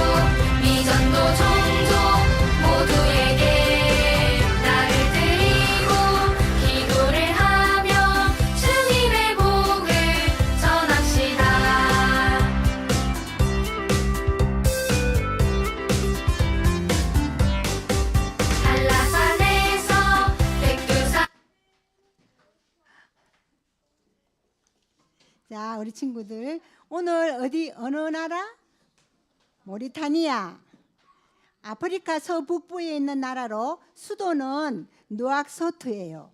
미전도 종족 모두에게 나를 드리고 기도를 하며 주님의 복을 전합시다. 한라산에서 백두산 자, 우리 친구들 오늘 어느 나라? 모리타니아. 아프리카 서북부에 있는 나라로 수도는 누악소트예요.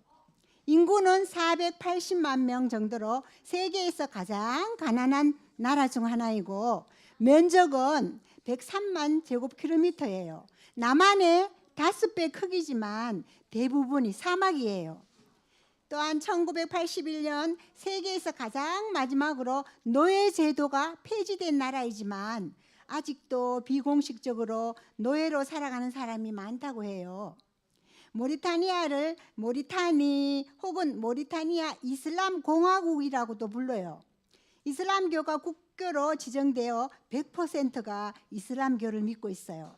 인구는 480만 명 정도로 세계에서 가장 가난한 나라 중 하나이고 면적은 103만 제곱킬로미터예요. 남한의 5배 크기지만 대부분이 사막이에요. 또한 1981년 세계에서 가장 마지막으로 노예 제도가 폐지된 나라이지만 아직도 비공식적으로 노예로 살아가는 사람이 많다고 해요. 모리타니아를 모리타니 혹은 모리타니아 이슬람 공화국이라고도 불러요. 이슬람교가 국교로 지정되어 100%가 이슬람교를 믿고 있어요.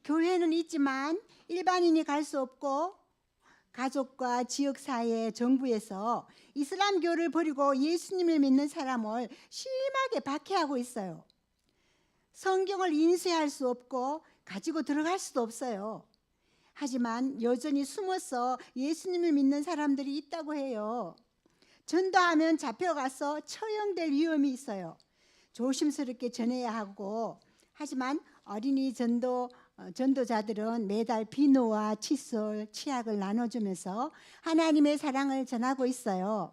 교회는 있지만 일반인이 갈 수 없고 가족과 지역사회, 정부에서 이슬람교를 버리고 예수님을 믿는 사람을 심하게 박해하고 있어요. 성경을 인쇄할 수 없고 가지고 들어갈 수도 없어요. 하지만 여전히 숨어서 예수님을 믿는 사람들이 있다고 해요. 전도하면 잡혀가서 처형될 위험이 있어요. 조심스럽게 전해야 하고, 하지만 어린이 전도자들은 매달 비누와 칫솔, 치약을 나눠주면서 하나님의 사랑을 전하고 있어요.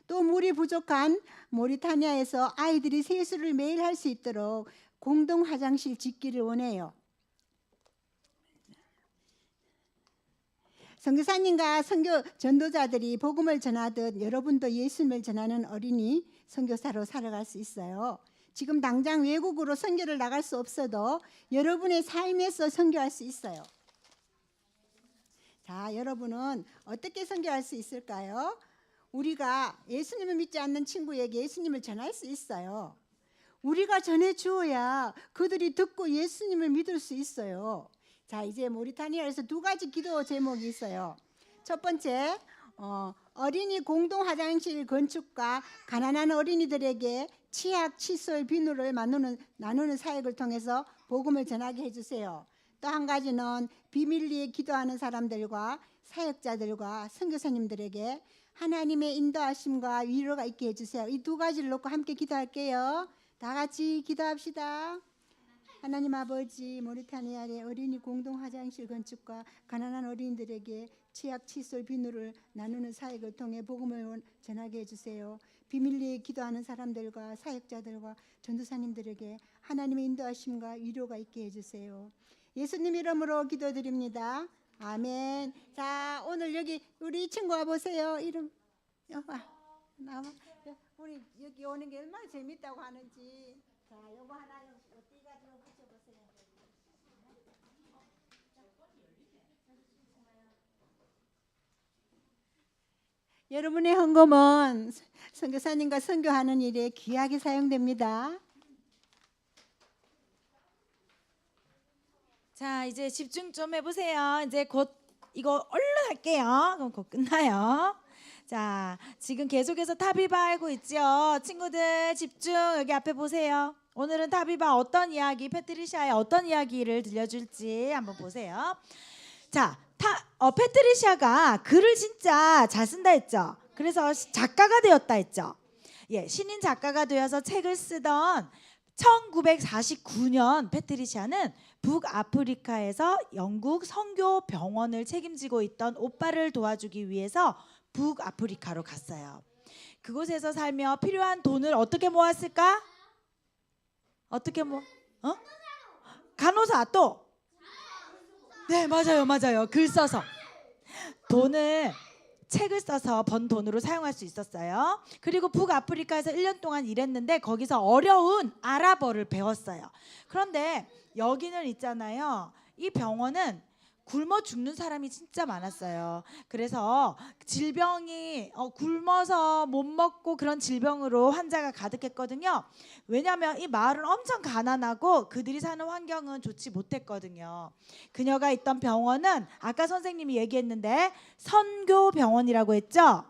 또 물이 부족한 모리타니아에서 아이들이 세수를 매일 할 수 있도록 공동 화장실 짓기를 원해요. 선교사님과 선교 전도자들이 복음을 전하듯 여러분도 예수님을 전하는 어린이 선교사로 살아갈 수 있어요. 지금 당장 외국으로 선교를 나갈 수 없어도 여러분의 삶에서 선교할 수 있어요. 자, 여러분은 어떻게 선교할 수 있을까요? 우리가 예수님을 믿지 않는 친구에게 예수님을 전할 수 있어요. 우리가 전해 주어야 그들이 듣고 예수님을 믿을 수 있어요. 자, 이제 모리타니아에서 2가지 기도 제목이 있어요. 첫 번째, 어린이 공동 화장실 건축과 가난한 어린이들에게 치약, 칫솔, 비누를 나누는 사역을 통해서 복음을 전하게 해주세요. 또 한 가지는 비밀리에 기도하는 사람들과 사역자들과 선교사님들에게 하나님의 인도하심과 위로가 있게 해주세요. 이 두 가지를 놓고 함께 기도할게요. 다 같이 기도합시다. 하나님 아버지, 모리타니아의 어린이 공동 화장실 건축과 가난한 어린이들에게 치약, 칫솔, 비누를 나누는 사역을 통해 복음을 전하게 해주세요. 비밀리에 기도하는 사람들과 사역자들과 전도사님들에게 하나님의 인도하심과 위로가 있게 해주세요. 예수님 이름으로 기도드립니다. 아멘. 자, 오늘 여기 우리 친구 와보세요. 이름 나와. 우리 여기 오는 게 얼마나 재밌다고 하는지. 자, 요거 하나 띠가 좀 붙여보세요. 여러분의 헌금은 선교사님과 선교하는 일에 귀하게 사용됩니다. 자, 이제 집중 좀 해보세요. 이제 곧 이거 얼른 할게요. 그럼 곧 끝나요. 자, 지금 계속해서 타비바 알고 있죠? 친구들 집중. 여기 앞에 보세요. 오늘은 타비바 어떤 이야기, 페트리샤의 어떤 이야기를 들려줄지 한번 보세요. 자, 페트리샤가 글을 진짜 잘 쓴다 했죠. 그래서 작가가 되었다 했죠. 예, 신인 작가가 되어서 책을 쓰던 1949년 페트리샤는 북아프리카에서 영국 선교 병원을 책임지고 있던 오빠를 도와주기 위해서 북아프리카로 갔어요. 그곳에서 살며 필요한 돈을 어떻게 모았을까? 어떻게 간호사 또? 네, 맞아요. 글 써서 책을 써서 번 돈으로 사용할 수 있었어요. 그리고 북아프리카에서 1년 동안 일했는데 거기서 어려운 아랍어를 배웠어요. 그런데 여기는 있잖아요. 이 병원은 굶어 죽는 사람이 진짜 많았어요. 그래서 질병이 굶어서 못 먹고 그런 질병으로 환자가 가득했거든요. 왜냐하면 이 마을은 엄청 가난하고 그들이 사는 환경은 좋지 못했거든요. 그녀가 있던 병원은 아까 선생님이 얘기했는데 선교병원이라고 했죠.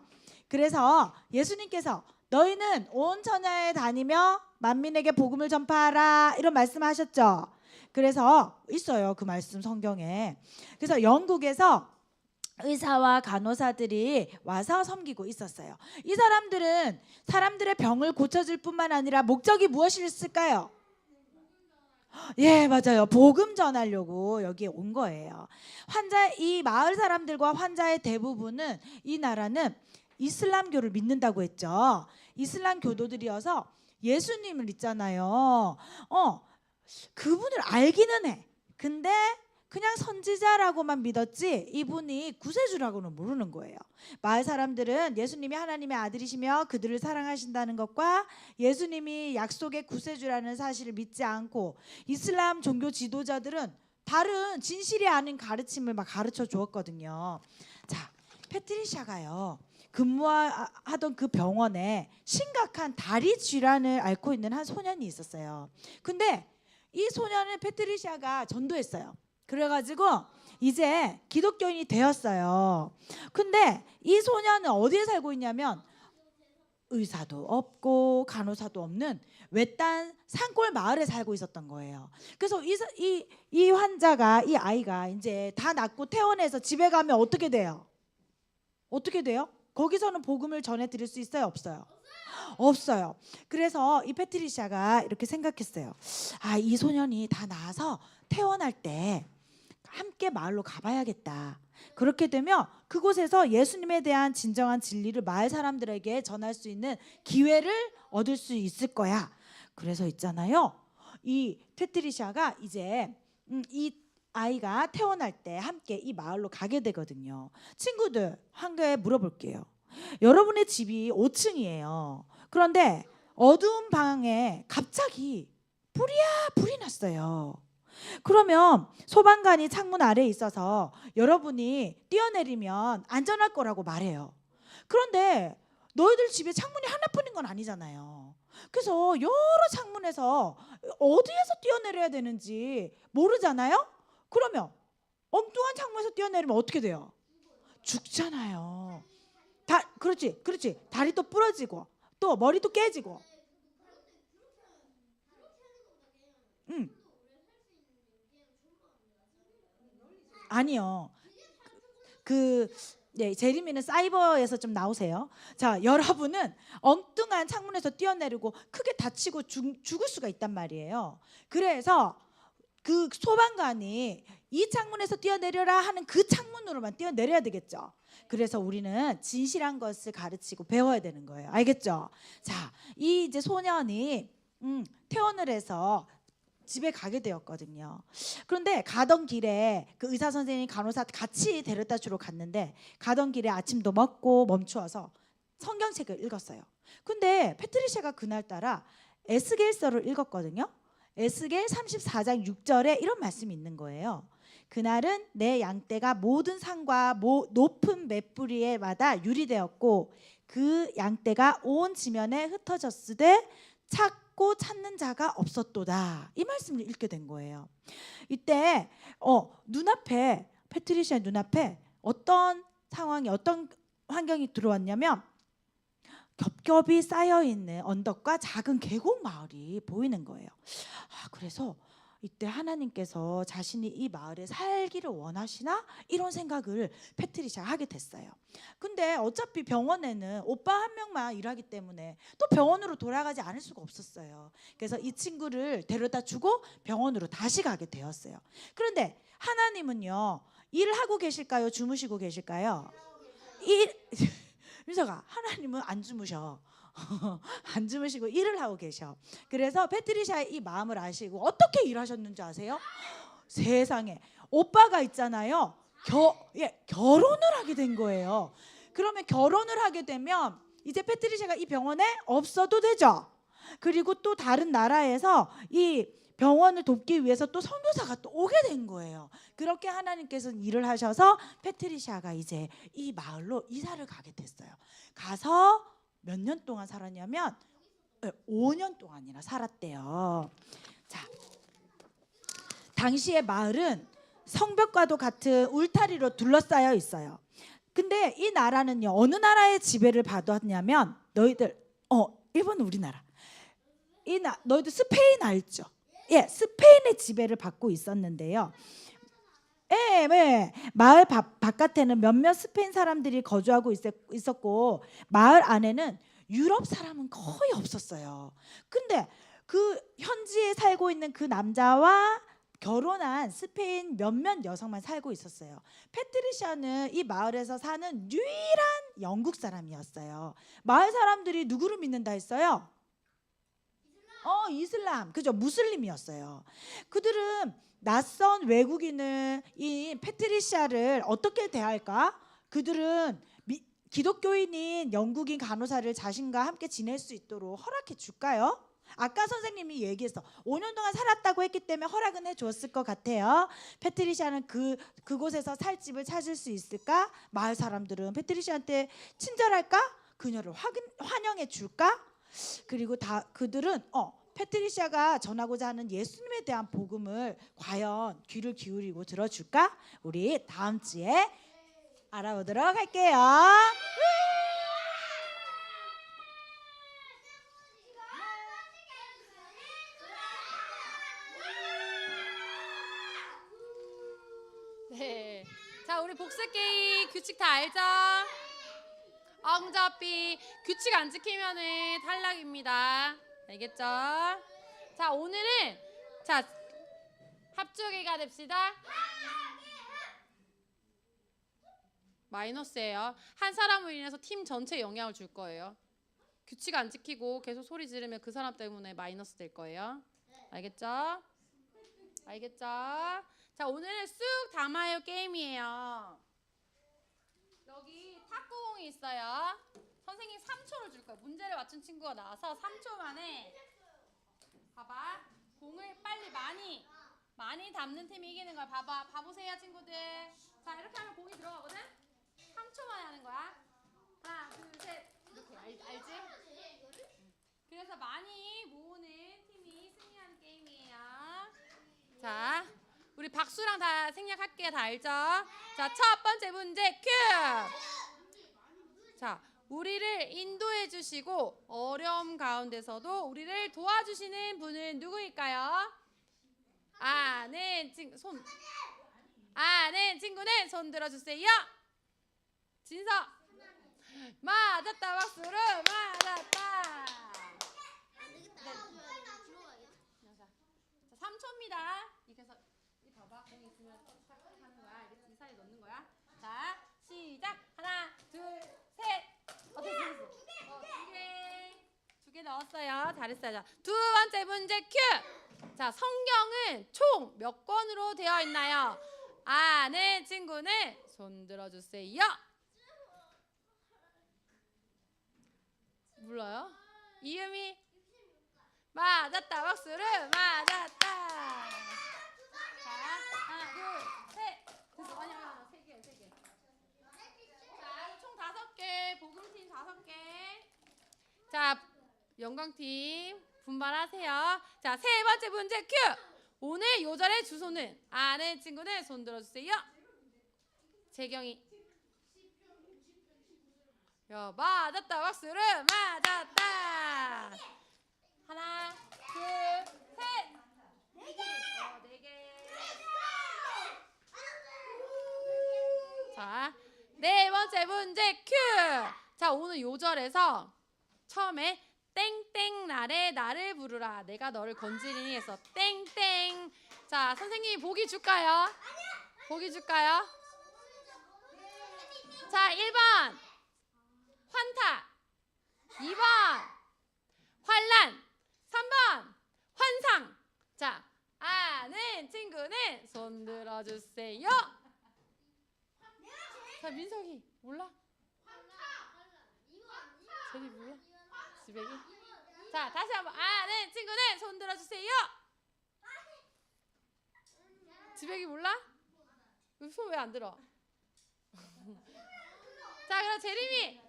그래서 예수님께서 너희는 온 천하에 다니며 만민에게 복음을 전파하라 이런 말씀하셨죠. 그래서 있어요, 그 말씀 성경에. 그래서 영국에서 의사와 간호사들이 와서 섬기고 있었어요. 이 사람들은 사람들의 병을 고쳐줄 뿐만 아니라 목적이 무엇이었을까요? 예, 맞아요. 복음 전하려고 여기에 온 거예요. 이 마을 사람들과 환자의 대부분은 이 나라는 이슬람교를 믿는다고 했죠. 이슬람 교도들이어서 예수님을 있잖아요. 그분을 알기는 해. 근데 그냥 선지자라고만 믿었지 이분이 구세주라고는 모르는 거예요. 마을 사람들은 예수님이 하나님의 아들이시며 그들을 사랑하신다는 것과 예수님이 약속의 구세주라는 사실을 믿지 않고 이슬람 종교 지도자들은 다른 진실이 아닌 가르침을 막 가르쳐 주었거든요. 자, 페트리샤가요. 근무하던 그 병원에 심각한 다리 질환을 앓고 있는 한 소년이 있었어요. 근데 이 소년은 페트리샤가 전도했어요. 그래가지고 이제 기독교인이 되었어요. 근데 이 소년은 어디에 살고 있냐면 의사도 없고 간호사도 없는 외딴 산골 마을에 살고 있었던 거예요. 그래서 이 환자가, 이 아이가 이제 다 낳고 퇴원해서 집에 가면 어떻게 돼요? 어떻게 돼요? 거기서는 복음을 전해 드릴 수 있어요? 없어요? 없어요. 그래서 이 페트리샤가 이렇게 생각했어요. 이 소년이 다 나아서 퇴원할 때 함께 마을로 가봐야겠다. 그렇게 되면 그곳에서 예수님에 대한 진정한 진리를 마을 사람들에게 전할 수 있는 기회를 얻을 수 있을 거야. 그래서 있잖아요. 이 페트리샤가 이제 이 아이가 퇴원할 때 함께 이 마을로 가게 되거든요. 친구들, 한 개 물어볼게요. 여러분의 집이 5층이에요. 그런데 어두운 방에 갑자기 불이 났어요. 그러면 소방관이 창문 아래에 있어서 여러분이 뛰어내리면 안전할 거라고 말해요. 그런데 너희들 집에 창문이 하나뿐인 건 아니잖아요. 그래서 여러 창문에서 어디에서 뛰어내려야 되는지 모르잖아요. 그러면 엉뚱한 창문에서 뛰어내리면 어떻게 돼요? 죽잖아요. 그렇지. 다리도 부러지고 또 머리도 깨지고. 아니요. 네, 제리미는 사이버에서 좀 나오세요. 자, 여러분은 엉뚱한 창문에서 뛰어내리고 크게 다치고 죽을 수가 있단 말이에요. 그래서 그 소방관이 이 창문에서 뛰어내려라 하는 그 창문으로만 뛰어내려야 되겠죠. 그래서 우리는 진실한 것을 가르치고 배워야 되는 거예요. 알겠죠? 자, 이 이제 소년이 퇴원을 해서 집에 가게 되었거든요. 그런데 가던 길에 그 의사 선생님 간호사 같이 데려다 주러 갔는데 가던 길에 아침도 먹고 멈추어서 성경책을 읽었어요. 근데 패트리샤가 그날따라 에스겔서를 읽었거든요. 에스겔 34장 6절에 이런 말씀이 있는 거예요. 그날은 내 양떼가 모든 산과 높은 맷뿌리에마다 유리되었고 그 양떼가 온 지면에 흩어졌으되 찾고 찾는 자가 없었도다. 이 말씀을 읽게 된 거예요. 이때 눈앞에 패트리샤의 눈앞에 어떤 상황이 어떤 환경이 들어왔냐면 겹겹이 쌓여있는 언덕과 작은 계곡 마을이 보이는 거예요. 그래서 이때 하나님께서 자신이 이 마을에 살기를 원하시나? 이런 생각을 패트리샤가 하게 됐어요. 근데 어차피 병원에는 오빠 한 명만 일하기 때문에 또 병원으로 돌아가지 않을 수가 없었어요. 그래서 이 친구를 데려다 주고 병원으로 다시 가게 되었어요. 그런데 하나님은요, 일을 하고 계실까요? 주무시고 계실까요? 민서가, 하나님은 안 주무셔. 안 주무시고 일을 하고 계셔. 그래서 패트리샤의 이 마음을 아시고 어떻게 일하셨는지 아세요? 세상에, 오빠가 있잖아요. 결혼을 하게 된 거예요. 그러면 결혼을 하게 되면 이제 패트리샤가 이 병원에 없어도 되죠. 그리고 또 다른 나라에서 이 병원을 돕기 위해서 또 선교사가 또 오게 된 거예요. 그렇게 하나님께서는 일을 하셔서 패트리샤가 이제 이 마을로 이사를 가게 됐어요. 가서 몇 년 동안 살았냐면 5년 동안이나 살았대요. 자, 당시의 마을은 성벽과도 같은 울타리로 둘러싸여 있어요. 근데 이 나라는요, 어느 나라의 지배를 받았냐면 너희들 일본은 우리나라. 너희들 스페인 알죠? 예, 스페인의 지배를 받고 있었는데요. 네. 마을 바깥에는 몇몇 스페인 사람들이 거주하고 있었고 마을 안에는 유럽 사람은 거의 없었어요. 근데 그 현지에 살고 있는 그 남자와 결혼한 스페인 몇몇 여성만 살고 있었어요. 패트리샤는 이 마을에서 사는 유일한 영국 사람이었어요. 마을 사람들이 누구를 믿는다 했어요? 이슬람. 그죠? 무슬림이었어요. 그들은 낯선 외국인을 이 패트리샤를 어떻게 대할까? 그들은 기독교인인 영국인 간호사를 자신과 함께 지낼 수 있도록 허락해 줄까요? 아까 선생님이 얘기했어. 5년 동안 살았다고 했기 때문에 허락은 해줬을 것 같아요. 패트리샤는 그곳에서 살 집을 찾을 수 있을까? 마을 사람들은 패트리샤한테 친절할까? 그녀를 환영해 줄까? 그리고 그들은 패트리샤가 전하고자 하는 예수님에 대한 복음을 과연 귀를 기울이고 들어줄까? 우리 다음 주에 알아보도록 할게요. 네. 자, 우리 복습 게임 규칙 다 알죠? 엉접비 규칙 안 지키면은 탈락입니다. 알겠죠? 자, 오늘은 합주기가 됩시다. 마이너스예요. 한 사람으로 인해서 팀 전체에 영향을 줄 거예요. 규칙 안 지키고 계속 소리 지르면 그 사람 때문에 마이너스 될 거예요. 알겠죠? 알겠죠? 자, 오늘은 쑥 담아요 게임이에요. 여기 탁구공이 있어요. 선생님 3초를 줄 거예요. 문제를 맞춘 친구가 나와서 3초 만에 봐봐. 공을 빨리 많이 담는 팀이 이기는 거야. 봐보세요 친구들. 자, 이렇게 하면 공이 들어가거든? 3초 만에 하는 거야. 하나, 둘, 셋. 이렇게 알지? 그래서 많이 모으는 팀이 승리하는 게임이에요. 자, 우리 박수랑 다 생략할게요. 다 알죠? 자, 첫 번째 문제 큐! 자, 우리를 인도해 주시고 어려움 가운데서도 우리를 도와주시는 분은 누구일까요? 아는 친구는 손 들어주세요. 진서. 맞았다. 박수를 맞았다. 자, 3초입니다. 이래서 이 봐봐. 공이 있으면 탁 하는 거야. 이렇게 이 사이에 넣는 거야. 자, 시작. 하나, 둘, 셋. 됐어. 두 개 넣었어요. 잘했어요. 자, 두 번째 문제 큐. 자, 성경은 총 몇 권으로 되어 있나요? 아는 친구는 손 들어주세요. 몰라요? 이음이 맞았다. 박수를 맞았다. 자, 하나, 둘, 셋. 됐어. 아니야, 세 개. 자, 총 5개. 복음팀 5개. 자, 영광팀 분발하세요. 자, 세 번째 문제 큐. 오늘 요절의 주소는 아는 친구는 손 들어주세요. 재경이. 야, 맞았다. 박수를 맞았다. 하나, 둘, 셋. 4개. 자, 네 번째 문제 큐. 자, 오늘 요절에서 처음에 땡땡 날에 나를 부르라. 내가 너를 건지리니 해서 땡땡. 자, 선생님이 보기 줄까요? 보기 줄까요? 자, 1번 환타, 2번 환란, 3번 환상. 자, 아는 친구는 손 들어주세요. 자, 민석이 몰라? 저기 몰라? 지백이? 자, 다시 한번 아는 친구는 손 들어주세요. 지백이 몰라? 손 왜 안 들어? 자, 그럼 재림이.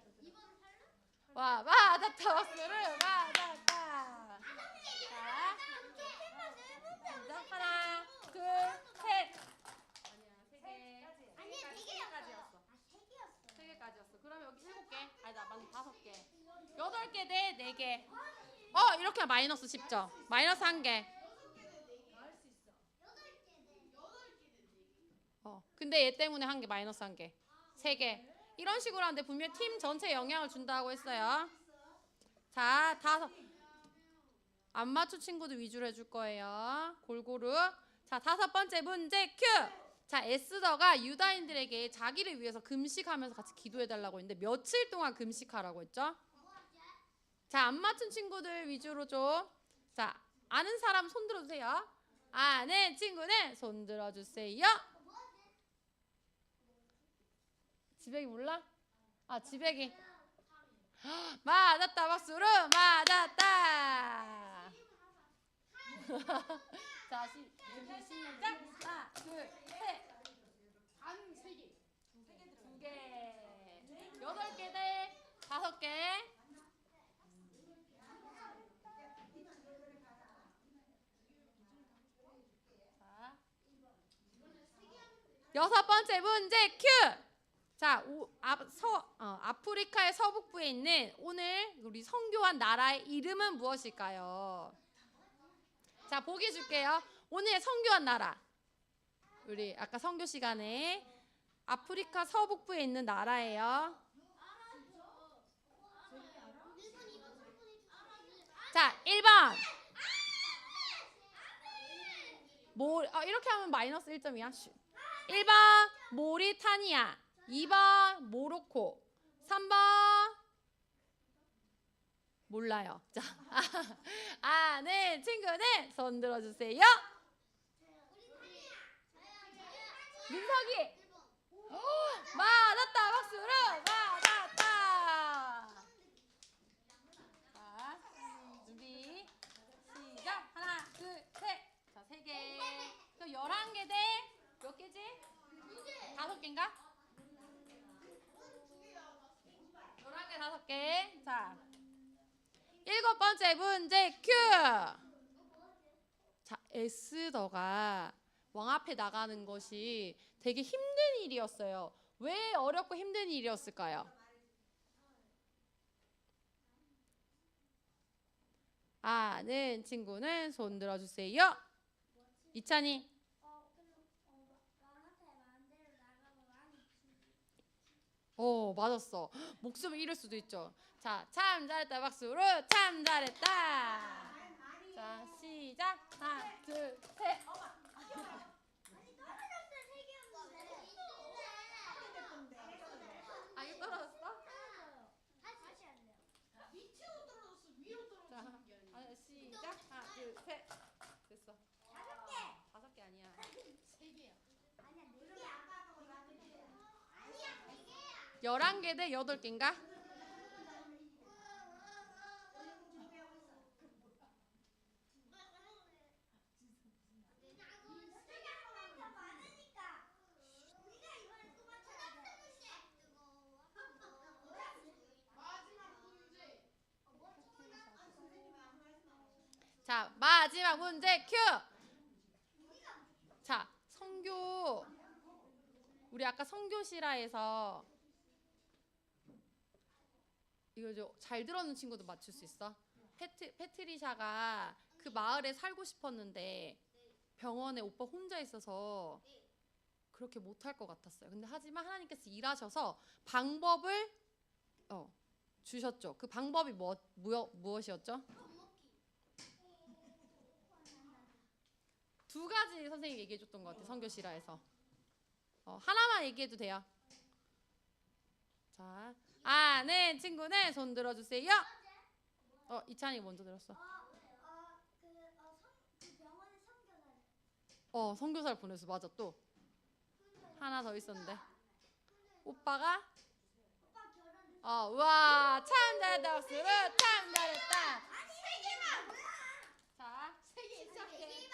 와, 맞았다. 박수를 맞았다. 자, 하나, 둘, 셋. 아니야, 3개. 아니, 3개까지였어. 3개까지였어. 그러면 여기 7개. 아니다, 맞네, 5개. 8개 대 4개. 이렇게 마이너스 10점. 마이너스 1개. 근데 얘 때문에 1개 마이너스 1개. 3개. 이런 식으로 하는데 분명 팀 전체에 영향을 준다고 했어요. 자, 5. 안 맞춘 친구들 위주로 해줄 거예요. 골고루. 자, 5번째 문제 큐. 자, 에스더가 유다인들에게 자기를 위해서 금식하면서 같이 기도해달라고 했는데 며칠 동안 금식하라고 했죠? 자, 안 맞춘 친구들 위주로 좀. 자, 아는 사람 손 들어주세요. 아는 친구는 손 들어주세요. 지백이 몰라? 아, 지백이. 맞았다. 박수로 맞았다. 자, 시작. 하나, 둘, 셋. 반 3개. 2개. 8개 대 5개. 자, 6번째 문제 큐. 자, 아프리카의 서북부에 있는 오늘 우리 선교한 나라의 이름은 무엇일까요? 자, 보기 줄게요. 오늘 선교한 나라. 우리 아까 선교 시간에 아프리카 서북부에 있는 나라예요. 자, 1번. 이렇게 하면 마이너스 1점이야. 1번 모리타니아. 2번 모로코. 3번 몰라요. 자, 아는 친구는 손 들어주세요. 민석이. 맞았다. 박수로 맞았다. 자, 준비 시작. 하나, 둘, 셋. 자, 3개. 그럼 11개 대 몇 개지? 5개인가? 11개, 5개. 자, 7번째 문제 큐. 자, 에스더가 왕 앞에 나가는 것이 되게 힘든 일이었어요. 왜 어렵고 힘든 일이었을까요? 아는 친구는 손 들어주세요. 이찬이. 맞았어. 목숨을 잃을 수도 있죠. 자, 참 잘했다 박수로 참 잘했다. 자, 시작. 하나, 둘, 셋. 아, 이거 떨어졌어? 자, 시작. 하나, 둘, 셋. 됐어. 5개 아니야. 11개 대 8개인가? 자, 마지막 문제 큐. 자, 성교. 우리 아까 성교시라에서 이거 잘 들었는 친구도 맞출 수 있어? 페트리샤가 그 마을에 살고 싶었는데 병원에 오빠 혼자 있어서 그렇게 못할 것 같았어요. 근데 하지만 하나님께서 일하셔서 방법을 주셨죠. 그 방법이 무엇이었죠? 2가지 선생님이 얘기해줬던 것 같아요. 성교시라에서. 하나만 얘기해도 돼요. 자, 아는 친구는 손 들어주세요. 이찬이 먼저 들었어. 선교사를 보냈어. 맞아. 또 하나 더 있었는데 오빠가 우와 참 잘했다 박수로 참 잘했다. 자, 3개 시작해.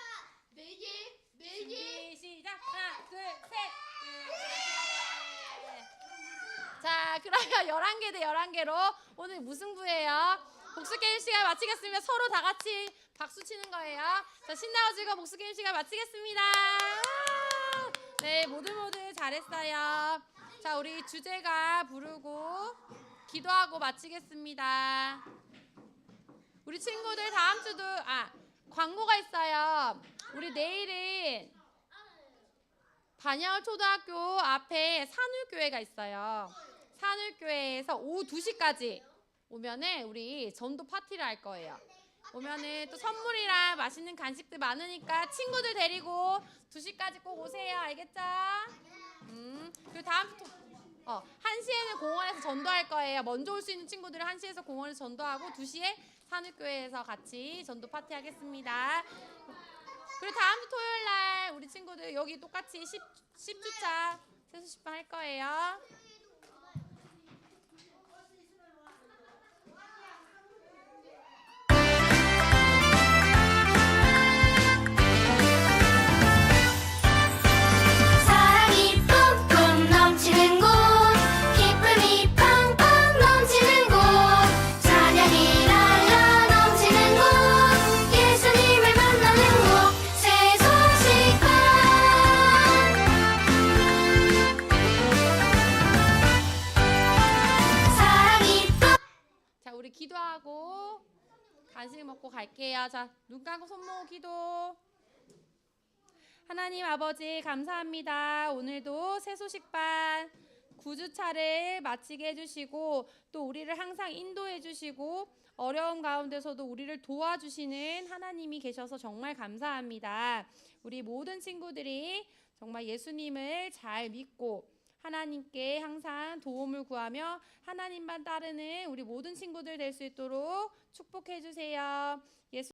4개 시작. 하나 둘 셋. 자, 그러면 11개 대 11개로 오늘 무승부예요. 복수게임 시간 마치겠습니다. 서로 다 같이 박수 치는 거예요. 자, 신나고 즐거운 복수게임 시간 마치겠습니다. 네, 모두 잘했어요. 자, 우리 주제가 부르고 기도하고 마치겠습니다. 우리 친구들 다음 주도 광고가 있어요. 우리 내일은 반야월 초등학교 앞에 산울교회가 있어요. 산울교회에서 오후 2시까지 오면은 우리 전도 파티를 할 거예요. 오면은 또 선물이랑 맛있는 간식들 많으니까 친구들 데리고 2시까지 꼭 오세요. 알겠죠? 그리고 다음 주 1시에는 공원에서 전도할 거예요. 먼저 올 수 있는 친구들은 1시에서 공원에서 전도하고 2시에 산울교회에서 같이 전도 파티 하겠습니다. 그리고 다음 주 토요일 날 우리 친구들 여기 똑같이 10주차 세수 10번 할 거예요. 사랑이 뿜뿜 넘치는 곳 기쁨이 팡팡 넘치는 곳 찬양이 날라 넘치는 곳 예수님을 만나는 곳 세송식판 사랑이 자, 우리 기도하고 간식 먹고 갈게요. 자, 눈 감고 손 모으고 기도. 하나님 아버지 감사합니다. 오늘도 새소식반 9주차를 마치게 해주시고 또 우리를 항상 인도해 주시고 어려운 가운데서도 우리를 도와주시는 하나님이 계셔서 정말 감사합니다. 우리 모든 친구들이 정말 예수님을 잘 믿고 하나님께 항상 도움을 구하며 하나님만 따르는 우리 모든 친구들 될 수 있도록 축복해 주세요. 예수